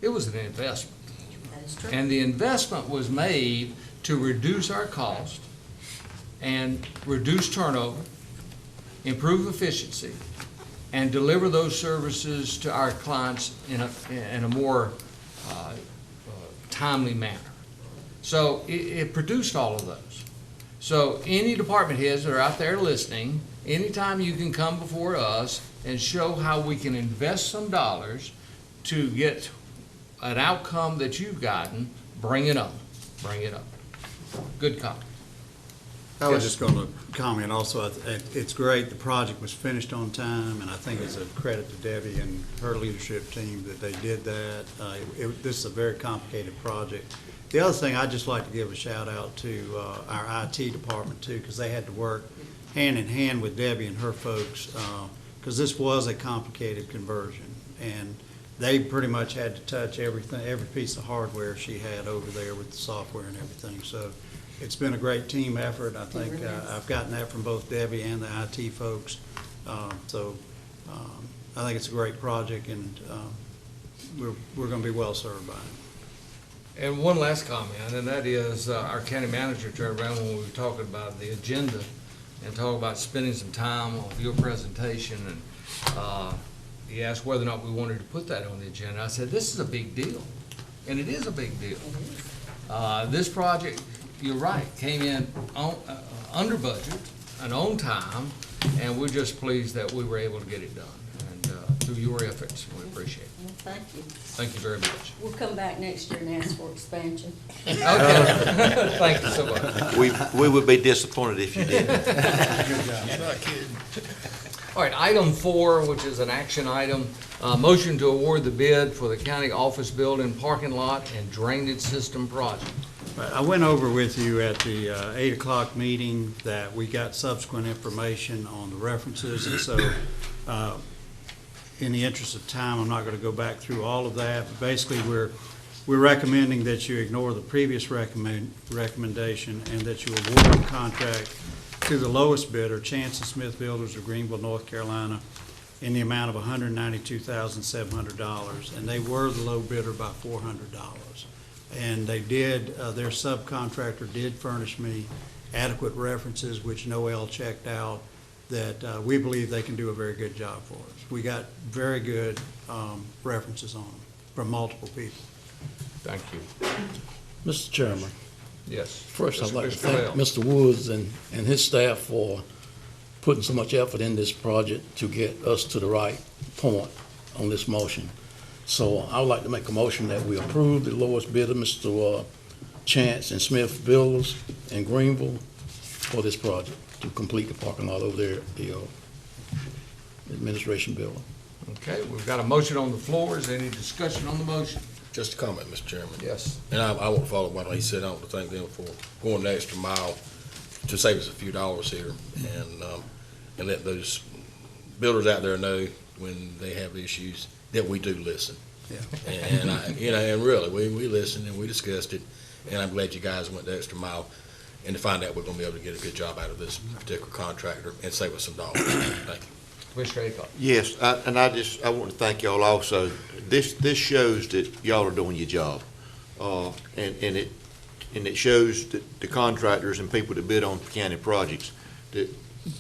It was an investment. That is true. And the investment was made to reduce our cost and reduce turnover, improve efficiency, and deliver those services to our clients in a more timely manner. So it produced all of those. So any department heads that are out there listening, anytime you can come before us and show how we can invest some dollars to get an outcome that you've gotten, bring it on. Bring it up. Good comment. I was Yes. just going to comment also, it's great, the project was finished on time, and I think it's a credit to Debbie and her leadership team that they did that. This is a very complicated project. The other thing, I'd just like to give a shout out to our IT department too, because they had to work hand in hand with Debbie and her folks, because this was a complicated conversion. And they pretty much had to touch everything, every piece of hardware she had over there with the software and everything. So it's been a great team effort. I think I've gotten that from both Debbie and the IT folks. I think it's a great project, and we're going to be well served by it. And one last comment, and that is our county manager turned around when we were talking about the agenda and talking about spending some time on your presentation, and he asked whether or not we wanted to put that on the agenda. I said, this is a big deal, and it is a big deal. This project, you're right, came in under budget and on time, and we're just pleased that we were able to get it done. And through your efforts, we appreciate it. Well, thank you. Thank you very much. We'll come back next year and ask for expansion. Okay. Thank you so much. We would be disappointed if you didn't. All right, item 4, which is an action item, motion to award the bid for the county office building, parking lot, and drainage system project. I went over with you at the 8 o'clock meeting that we got subsequent information on the references, and so in the interest of time, I'm not going to go back through all of that, but basically we're recommending that you ignore the previous recommendation and that you award the contract to the lowest bidder, Chance & Smith Builders of Greenville, North Carolina, in the amount of $192,700, and they were the low bidder by $400. And they did, their subcontractor did furnish me adequate references, which Noel checked out, that we believe they can do a very good job for us. We got very good references on them from multiple people. Thank you. Mr. Chairman, Yes. first I'd like to Mr. thank Bell. Mr. Woods and his staff for putting so much effort in this project to get us to the right point on this motion. So I would like to make a motion that we approve the lowest bidder, Mr. Chance & Smith Builders in Greenville, for this project to complete the parking lot over there at the administration building. Okay, we've got a motion on the floor. Is there any discussion on the motion? Just a comment, Mr. Chairman. Yes. And I want to follow what he said. I want to thank them for going the extra mile to save us a few dollars here, and let those builders out there know when they have issues that we do listen. Yeah. And and really, we listened and we discussed it, and I'm glad you guys went the extra mile and to find out we're going to be able to get a good job out of this particular contractor and save us some dollars. Thank you. Commissioner Aycock. Yes, and I want to thank y'all also. This shows that y'all are doing your job. And it shows that the contractors and people that bid on county projects that,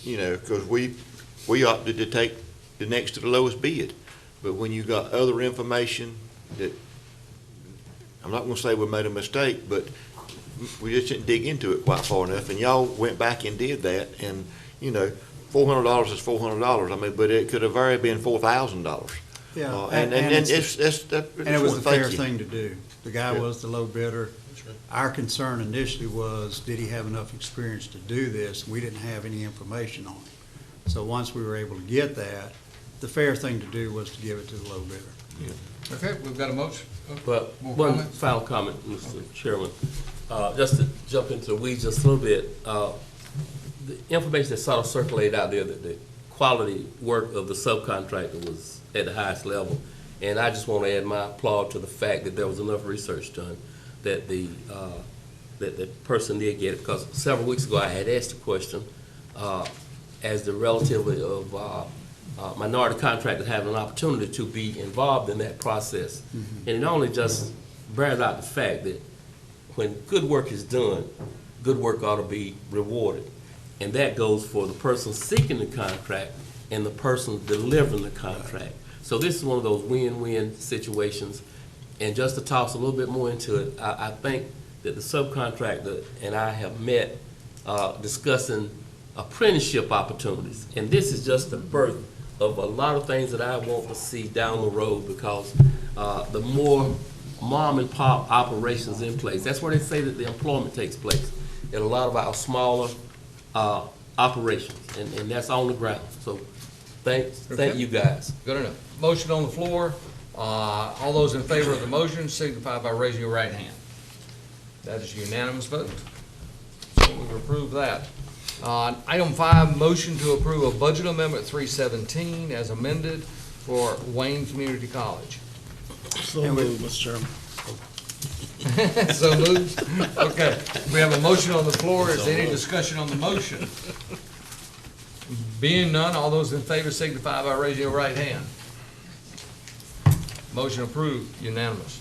because we opted to take the next to the lowest bid. But when you got other information that, I'm not going to say we made a mistake, but we just didn't dig into it quite far enough, and y'all went back and did that, and, $400 is $400. I mean, but it could have very been $4,000. Yeah, And it was the fair thing to do. The guy was the low bidder. Our concern initially was, did he have enough experience to do this? We didn't have any information on it. So once we were able to get that, the fair thing to do was to give it to the low bidder. Okay, we've got a motion. But More one comments? final comment, Mr. Chairman. Just to jump into the weeds just a little bit, the information that sort of circulated out there that the quality work of the subcontractor was at the highest level. And I just want to add my applaud to the fact that there was enough research done that the person did get it. Because several weeks ago I had asked a question as the relatively of minority contractors having an opportunity to be involved in that process. And it only just bears out the fact that when good work is done, good work ought to be rewarded. And that goes for the person seeking the contract and the person delivering the contract. So this is one of those win-win situations. And just to toss a little bit more into it, I think that the subcontractor and I have met discussing apprenticeship opportunities. And this is just the birth of a lot of things that I want to see down the road, because the more mom and pop operations in place, that's where they say that the employment takes place, in a lot of our smaller operations, and that's on the ground. So thank you guys. Good enough. Motion on the floor. All those in favor of the motion signify by raising your right hand. That is a unanimous vote. So we've approved that. Item 5, motion to approve a budget amendment 317 as amended for Wayne Community College. So moved, Mr. Chairman. So moved. Okay, we have a motion on the floor. Is there any discussion on the motion? Being none, all those in favor signify by raising your right hand. Motion approved, unanimous.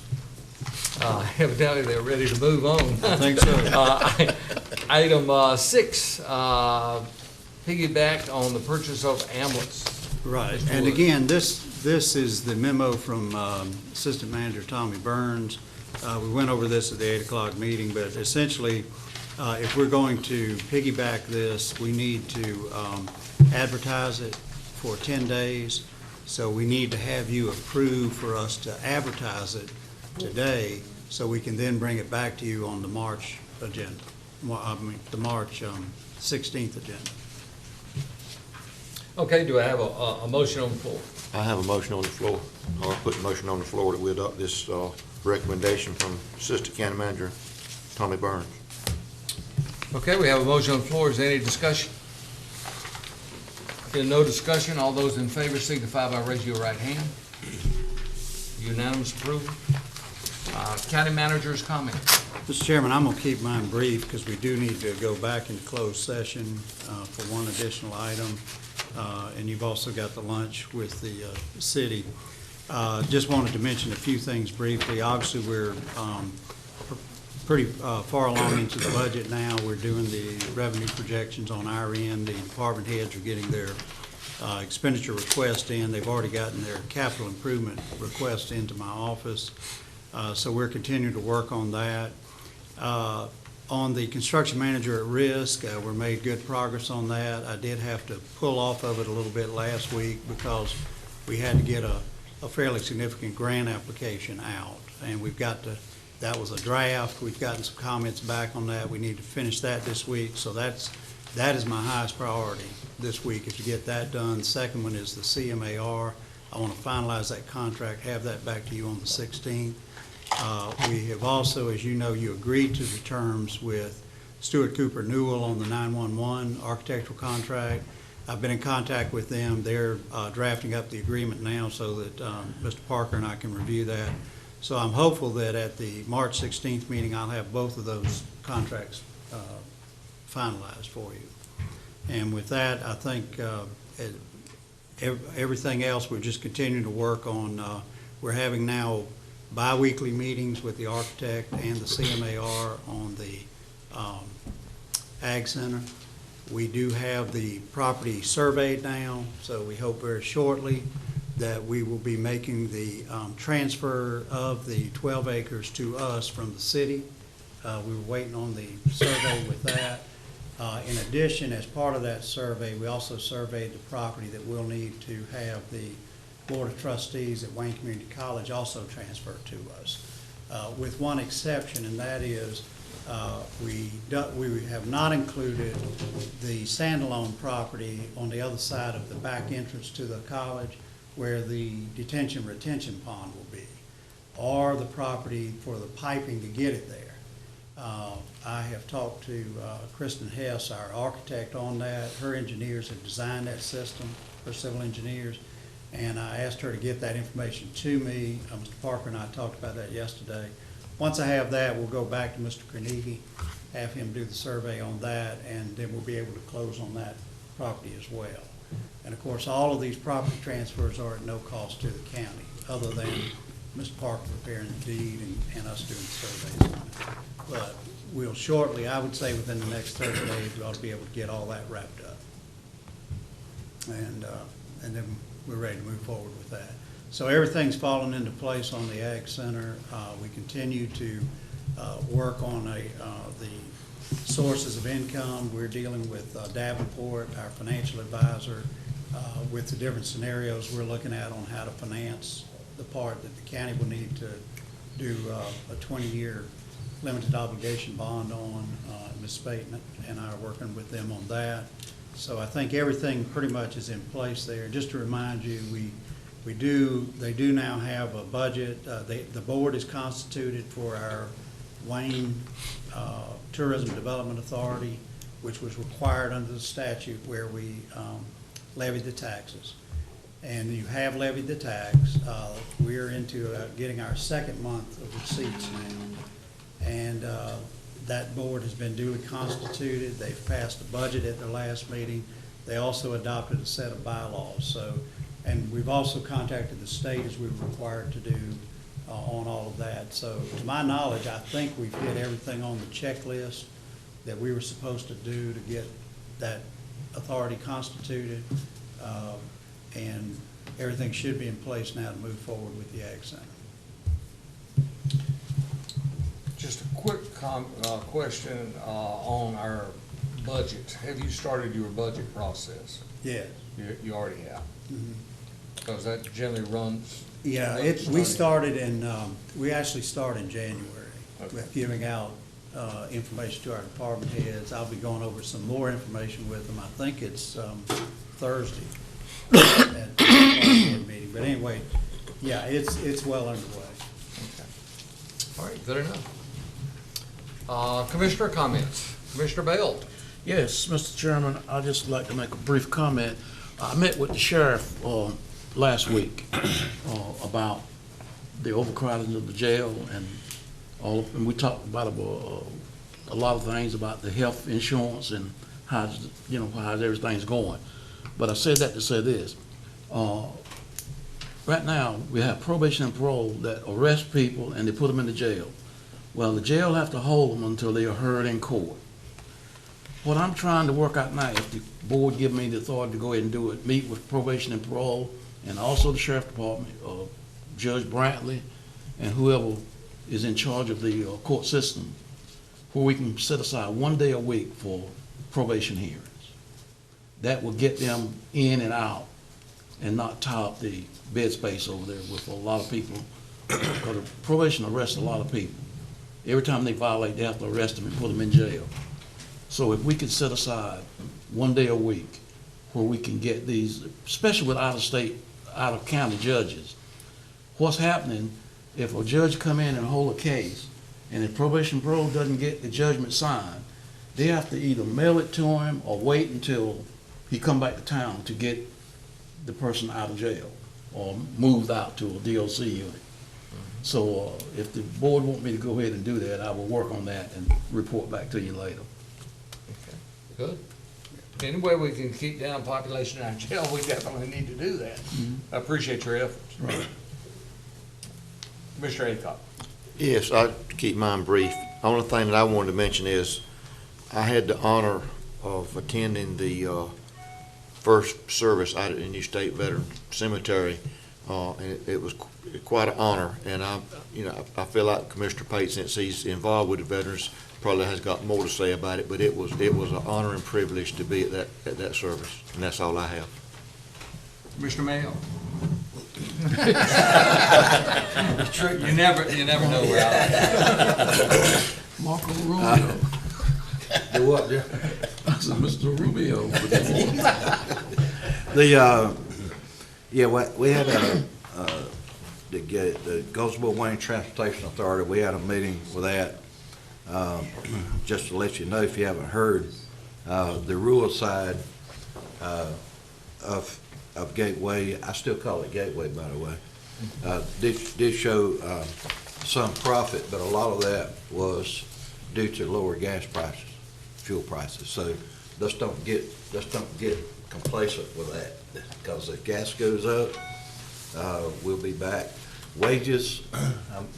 Evidently, they're ready to move on. I think so. Item 6, piggyback on the purchase of ambulance. Right, Mr. and Wood. again, this is the memo from Assistant Manager Tommy Burns. We went over this at the 8 o'clock meeting, but essentially, if we're going to piggyback this, we need to advertise it for 10 days. So we need to have you approve for us to advertise it today, so we can then bring it back to you on the March agenda, the March 16th agenda. Okay, do I have a motion on the floor? I have a motion on the floor. I'll put the motion on the floor that we adopt this recommendation from Assistant County Manager Tommy Burns. Okay, we have a motion on the floor. Is there any discussion? If no discussion, all those in favor signify by raising your right hand. Unanimous approval. County Manager's comment. Mr. Chairman, I'm going to keep mine brief because we do need to go back into closed session for one additional item. And you've also got the lunch with the city. Just wanted to mention a few things briefly. Obviously, we're pretty far along into the budget now. We're doing the revenue projections on our end. The department heads are getting their expenditure request in. They've already gotten their capital improvement request into my office. So we're continuing to work on that. On the construction manager at risk, we made good progress on that. I did have to pull off of it a little bit last week because we had to get a fairly significant grant application out. And we've got to, that was a draft. We've gotten some comments back on that. We need to finish that this week. So that is my highest priority this week, is to get that done. The second one is the CMAR. I want to finalize that contract, have that back to you on the 16th. We have also, as you know, you agreed to the terms with Stewart Cooper Newell on the 911 architectural contract. I've been in contact with them. They're drafting up the agreement now so that Mr. Parker and I can review that. So I'm hopeful that at the March 16th meeting, I'll have both of those contracts finalized for you. And with that, I think everything else, we're just continuing to work on. We're having now bi-weekly meetings with the architect and the CMAR on the Ag Center. We do have the property surveyed now, so we hope very shortly that we will be making the transfer of the 12 acres to us from the city. We were waiting on the survey with that. In addition, as part of that survey, we also surveyed the property that we'll need to have the Board of Trustees at Wayne Community College also transfer to us, with one exception, and that is we have not included the standalone property on the other side of the back entrance to the college. where the detention retention pond will be, or the property for the piping to get it there. I have talked to Kristen Hess, our architect, on that. Her engineers have designed that system, her civil engineers, and I asked her to get that information to me. Mr. Parker and I talked about that yesterday. Once I have that, we'll go back to Mr. Carnegie, have him do the survey on that, and then we'll be able to close on that property as well. And of course, all of these property transfers are at no cost to the county, other than Mr. Parker preparing the deed and us doing the surveys on it. But we'll shortly, I would say within the next 30 days, we ought to be able to get all that wrapped up. And then we're ready to move forward with that. So everything's fallen into place on the Ag Center. We continue to work on the sources of income. We're dealing with Davenport, our financial advisor, with the different scenarios we're looking at on how to finance the part that the county will need to do a 20-year limited obligation bond on. Ms. Spaten and I are working with them on that. So I think everything pretty much is in place there. Just to remind you, they do now have a budget. The board is constituted for our Wayne Tourism Development Authority, which was required under the statute where we levied the taxes. And you have levied the tax. We're into getting our second month of receipts now. And that board has been duly constituted. They've passed a budget at their last meeting. They also adopted a set of bylaws. So, and we've also contacted the state as we were required to do on all of that. So to my knowledge, I think we've hit everything on the checklist that we were supposed to do to get that authority constituted. And everything should be in place now to move forward with the Ag Center. Just a quick question on our budget. Have you started your budget process? Yes. You already have? Mm-hmm. Because that generally runs? Yeah, we actually start in January with giving out information to our department heads. I'll be going over some more information with them. I think it's Thursday at the department head meeting. But anyway, yeah, it's well underway. Okay. All right, good enough. Commissioner comments. Commissioner Bell. Yes, Mr. Chairman, I'd just like to make a brief comment. I met with the sheriff last week about the overcrowding of the jail and we talked about a lot of things about the health insurance and how everything's going. But I said that to say this. Right now, we have probation and parole that arrest people and they put them in the jail. Well, the jail have to hold them until they are heard in court. What I'm trying to work out now, if the board give me the authority to go ahead and do it, meet with probation and parole and also the sheriff department, Judge Brantley, and whoever is in charge of the court system, where we can set aside 1 day a week for probation hearings. That will get them in and out and not tie up the bed space over there with a lot of people. Because probation arrests a lot of people. Every time they violate, they have to arrest them and put them in jail. So if we could set aside 1 day a week where we can get these, especially with out-of-state, out-of-county judges, what's happening if a judge come in and hold a case and if probation and parole doesn't get the judgment signed, they have to either mail it to him or wait until he come back to town to get the person out of jail or moved out to a DOC unit. So if the board want me to go ahead and do that, I will work on that and report back to you later. Okay, good. Any way we can keep down population in our jail, we definitely need to do that. I appreciate your efforts. Right. Commissioner Aycock. Yes, I'll keep mine brief. The only thing that I wanted to mention is I had the honor of attending the first service out at the New State Veteran Cemetery, and it was quite an honor. And I feel like Commissioner Pate, since he's involved with the veterans, probably has got more to say about it. But it was an honor and privilege to be at that service, and that's all I have. Commissioner Mayo. You never know where I Marco Rubio. Do what, dear? I said, Mr. Rubio. Yeah, we had the Goldsboro Wayne Transportation Authority, we had a meeting with that. Just to let you know, if you haven't heard, the rural side of Gateway, I still call it Gateway, by the way, did show some profit, but a lot of that was due to lower gas prices, fuel prices. So let's don't get complacent with that, because if gas goes up, we'll be back. Wages,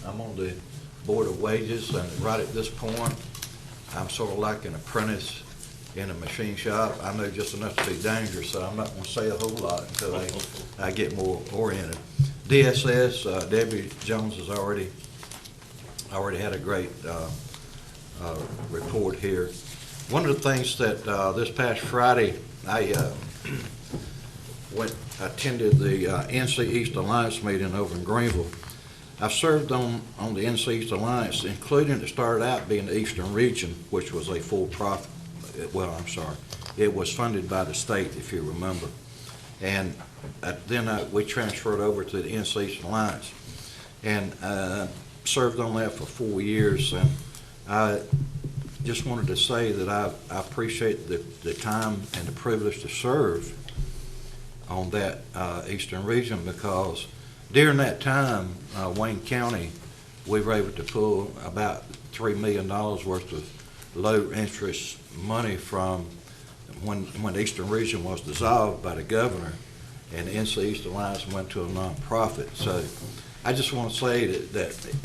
I'm on the board of wages, and right at this point, I'm sort of like an apprentice in a machine shop. I know just enough to be dangerous, so I'm not going to say a whole lot until I get more oriented. DSS, Debbie Jones has already had a great report here. One of the things that this past Friday, I attended the NC East Alliance meeting over in Greenville. I've served on the NC East Alliance, including it started out being the Eastern Region, which was a full-profit, well, I'm sorry, it was funded by the state, if you remember. And then we transferred over to the NC East Alliance, and served on that for 4 years. And I just wanted to say that I appreciate the time and the privilege to serve on that Eastern Region, because during that time, Wayne County, we were able to pull about $3 million worth of low interest money from when the Eastern Region was dissolved by the governor, and the NC East Alliance went to a nonprofit. So I just want to say that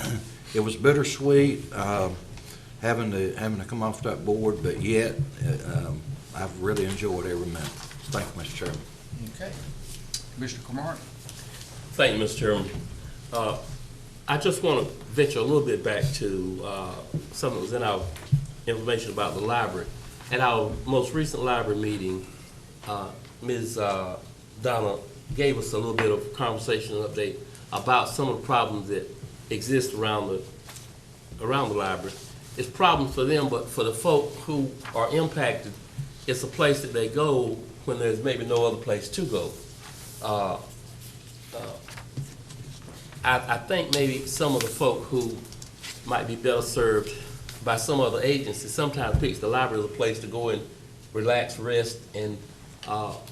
it was bittersweet having to come off that board, but yet I've really enjoyed every minute. Thank you, Mr. Chairman. Okay. Commissioner Cromartie. Thank you, Mr. Chairman. I just want to venture a little bit back to something that was in our information about the library. At our most recent library meeting, Ms. Donna gave us a little bit of conversation and update about some of the problems that exist around the library. It's problems for them, but for the folk who are impacted, it's a place that they go when there's maybe no other place to go. I think maybe some of the folk who might be better served by some other agency sometimes picks the library as a place to go and relax, rest, and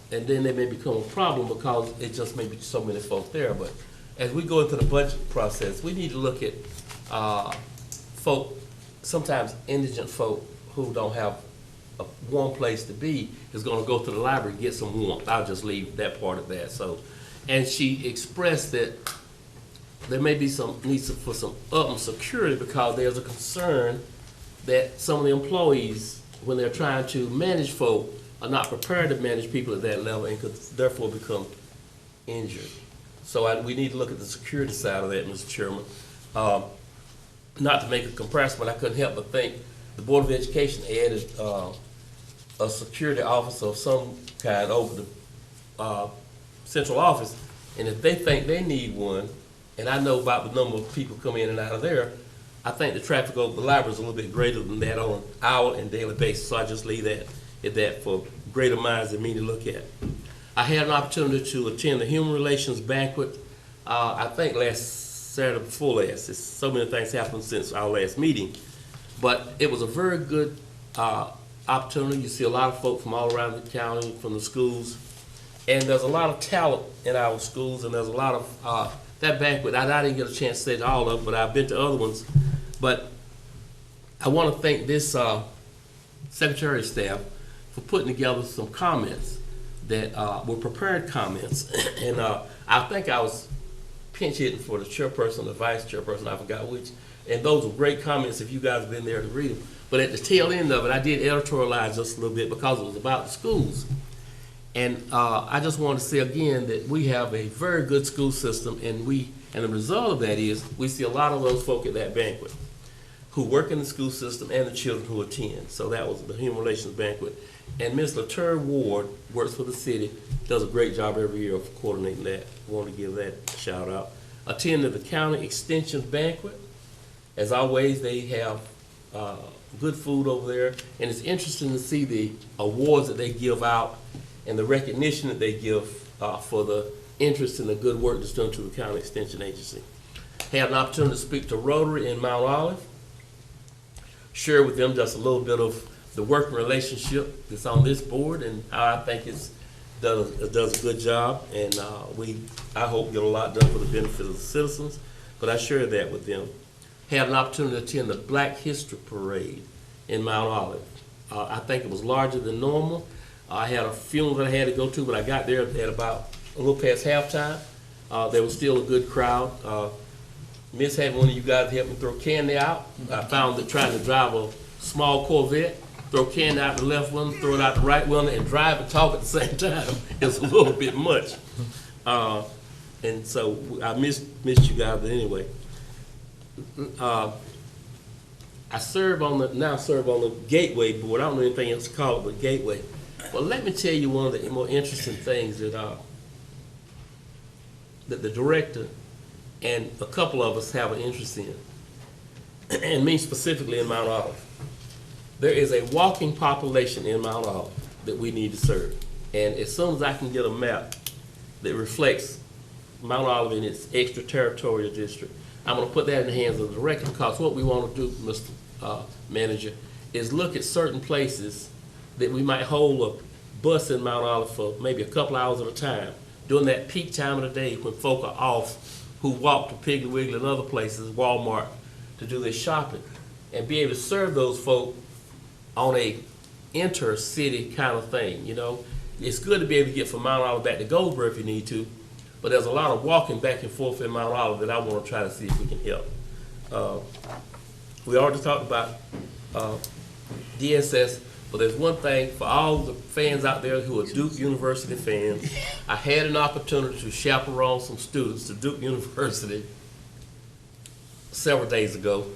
then they may become a problem because it just may be so many folks there. But as we go into the budget process, we need to look at folk, sometimes indigent folk who don't have a warm place to be, is going to go to the library and get some warmth. I'll just leave that part of that. So, and she expressed that there may be some needs for some utmost security, because there's a concern that some of the employees, when they're trying to manage folk, are not prepared to manage people at that level and could therefore become injured. So we need to look at the security side of that, Mr. Chairman. Not to make a comparison, but I couldn't help but think the Board of Education added a security officer of some kind over the central office, and if they think they need one, and I know about the number of people come in and out of there, I think the traffic over the library is a little bit greater than that on an hour and daily basis. So I just leave that at that for greater minds than me to look at. I had an opportunity to attend the Human Relations Banquet, I think last Saturday before last. It's so many things happened since our last meeting. But it was a very good opportunity. You see a lot of folks from all around the county, from the schools. And there's a lot of talent in our schools, and there's a lot of, that banquet, I didn't get a chance to say to all of them, but I've been to other ones. But I want to thank this Secretary of Staff for putting together some comments that were prepared comments. And I think I was pinch hitting for the chairperson, the vice chairperson, I forgot which. And those were great comments if you guys have been there to read them. But at the tail end of it, I did editorialize just a little bit because it was about the schools. And I just want to say again that we have a very good school system, and the result of that is we see a lot of those folk at that banquet who work in the school system and the children who attend. So that was the Human Relations Banquet. And Ms. Latour Ward works for the city, does a great job every year of coordinating that. I want to give that a shout out. Attended the County Extension Banquet. As always, they have good food over there, and it's interesting to see the awards that they give out and the recognition that they give for the interest in the good work that's done to the county extension agency. Had an opportunity to speak to Rotary in Mount Olive, share with them just a little bit of the working relationship that's on this board and how I think it does a good job, and I hope get a lot done for the benefit of the citizens, but I shared that with them. Had an opportunity to attend the Black History Parade in Mount Olive. I think it was larger than normal. I had a funeral that I had to go to, but I got there at about a little past halftime. There was still a good crowd. Miss had one of you guys help me throw candy out. I found that trying to drive a small Corvette, throw candy out the left one, throw it out the right one, and drive and talk at the same time is a little bit much. And so I missed you guys, but anyway. I now serve on the Gateway Board. I don't know anything else to call it but Gateway. Well, let me tell you one of the more interesting things that the director and a couple of us have an interest in, and me specifically in Mount Olive. There is a walking population in Mount Olive that we need to serve. And as soon as I can get a map that reflects Mount Olive in its extraterritorial district, I'm going to put that in the hands of the director, because what we want to do, Mr. Manager, is look at certain places that we might hold a bus in Mount Olive for maybe a couple hours at a time, during that peak time of the day when folk are off, who walk to Piggly Wiggly and other places, Walmart, to do their shopping, and be able to serve those folk on a inter-city kind of thing, you know. It's good to be able to get from Mount Olive back to Goldsboro if you need to, but there's a lot of walking back and forth in Mount Olive that I want to try to see if we can help. We already talked about DSS, but there's one thing for all the fans out there who are Duke University fans. I had an opportunity to chaperone some students to Duke University several days ago,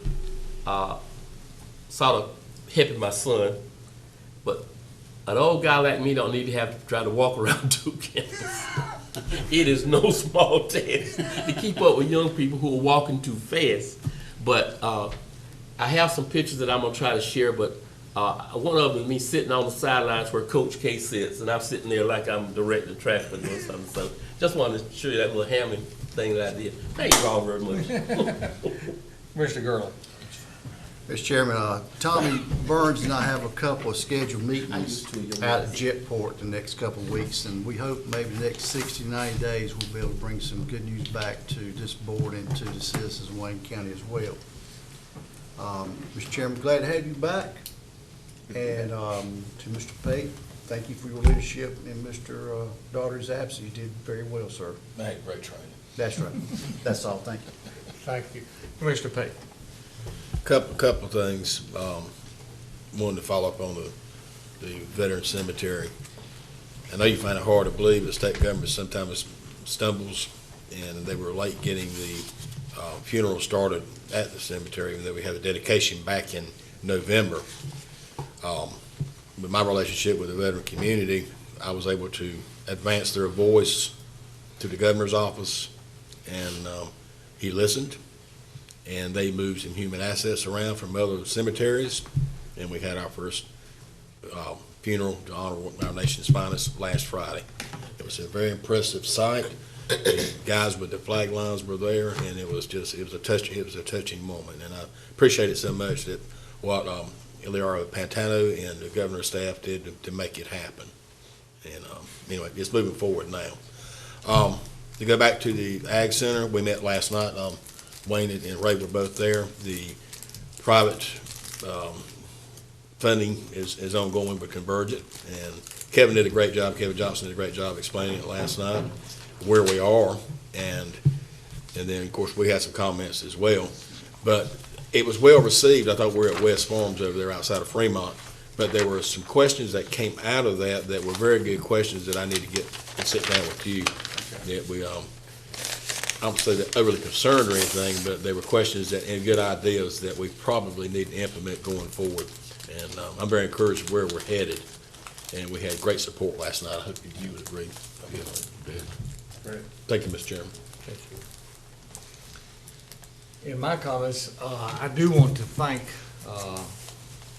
sort of helping my son, but an old guy like me don't need to have to try to walk around Duke campus. It is no small task to keep up with young people who are walking too fast. But I have some pictures that I'm gonna try to share, but one of them is me sitting on the sidelines where Coach K sits, and I'm sitting there like I'm directing traffic or something. So just wanted to show you that little Hammond thing that I did. Thank you all very much. Mr. Gurley. Mr. Chairman, Tommy Burns and I have a couple of scheduled meetings out at Jetport the next couple of weeks, and we hope maybe the next 60 to 90 days we'll be able to bring some good news back to this board and to the citizens of Wayne County as well. Mr. Chairman, glad to have you back. And to Mr. Pate, thank you for your leadership in Mr. Daugherty's absence. You did very well, sir. Great training. That's right. That's all. Thank you. Thank you. Commissioner Pate. Couple of things. Wanted to follow up on the veteran cemetery. I know you find it hard to believe the state government sometimes stumbles, and they were late getting the funeral started at the cemetery, even though we had the dedication back in November. With my relationship with the veteran community, I was able to advance their voice to the governor's office, and he listened, and they moved some human assets around from other cemeteries, and we had our first funeral to honor our nation's finest last Friday. It was a very impressive sight. The guys with the flag lines were there, and it was a touching moment, and I appreciate it so much that what Eliara Pantano and the governor's staff did to make it happen. And anyway, it's moving forward now. To go back to the Ag Center, we met last night. Wayne and Ray were both there. The private funding is ongoing but convergent, and Kevin did a great job. Kevin Johnson did a great job explaining it last night, where we are, and then of course we had some comments as well. But it was well received. I thought we were at West Farms over there outside of Fremont, but there were some questions that came out of that were very good questions that I need to get and sit down with you. That we I don't say that overly concerned or anything, but they were questions and good ideas that we probably need to implement going forward. And I'm very encouraged where we're headed, and we had great support last night. I hope you would agree. Great. Thank you, Mr. Chairman. Thank you. In my comments, I do want to thank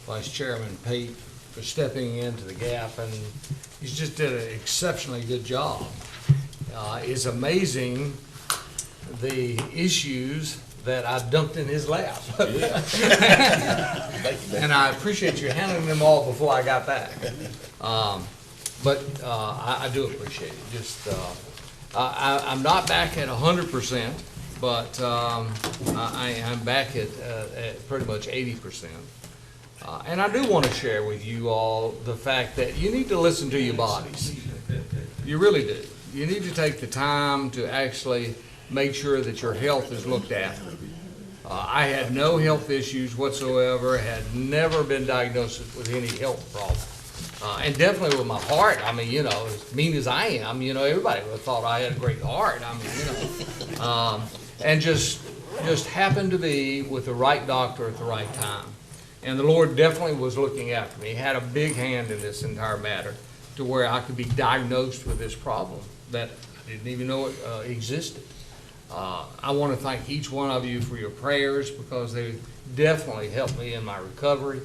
Vice Chairman Pate for stepping into the gap, and he's just did an exceptionally good job. It's amazing the issues that I dumped in his lap. And I appreciate you handling them all before I got back. But I do appreciate it. Just, I'm not back at 100%, but I'm back at pretty much 80%. And I do want to share with you all the fact that you need to listen to your bodies. You really do. You need to take the time to actually make sure that your health is looked after. I had no health issues whatsoever, had never been diagnosed with any health problem. And definitely with my heart, I mean, you know, as mean as I am, you know, everybody would have thought I had a great heart. I mean, you know, and just happened to be with the right doctor at the right time. And the Lord definitely was looking after me. He had a big hand in this entire matter to where I could be diagnosed with this problem that I didn't even know it existed. I want to thank each one of you for your prayers because they definitely helped me in my recovery.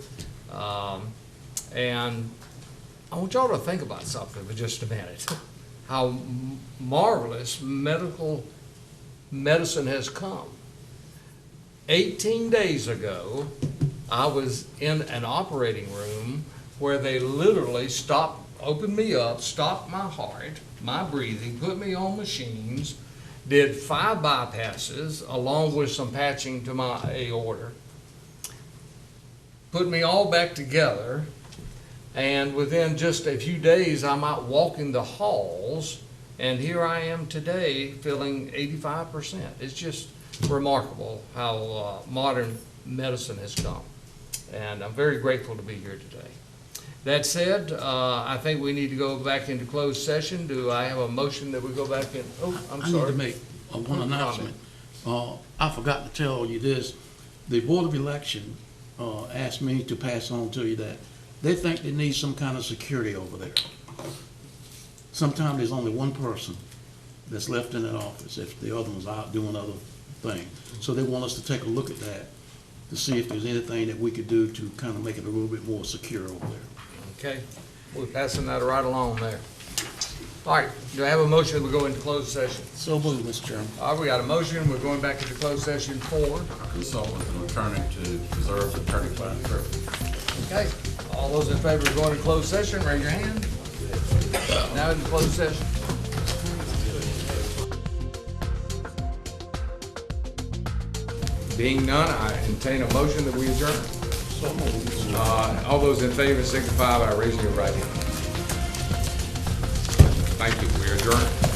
And I want y'all to think about something for just a minute. How marvelous medicine has come. 18 days ago, I was in an operating room where they literally opened me up, stopped my heart, my breathing, put me on machines, did 5 bypasses along with some patching to my aorta, put me all back together, and within just a few days I'm out walking the halls, and here I am today feeling 85%. It's just remarkable how modern medicine has come, and I'm very grateful to be here today. That said, I think we need to go back into closed session. Do I have a motion that we go back in? Oh, I'm sorry. I need to make one announcement. I forgot to tell you this. The Board of Election asked me to pass on to you that they think they need some kind of security over there. Sometimes there's only one person that's left in that office if the other one's out doing other things. So they want us to take a look at that to see if there's anything that we could do to kind of make it a little bit more secure over there. Okay, we're passing that right along there. All right, do I have a motion that we go into closed session? So moved, Mr. Chairman. All right, we got a motion. We're going back into closed session for. Consult with an attorney to preserve the attorney-client privilege. Okay, all those in favor of going to closed session, raise your hand. Now in closed session. Being none, I entertain a motion that we adjourn. All those in favor signify by raising your right hand. Thank you. We adjourn.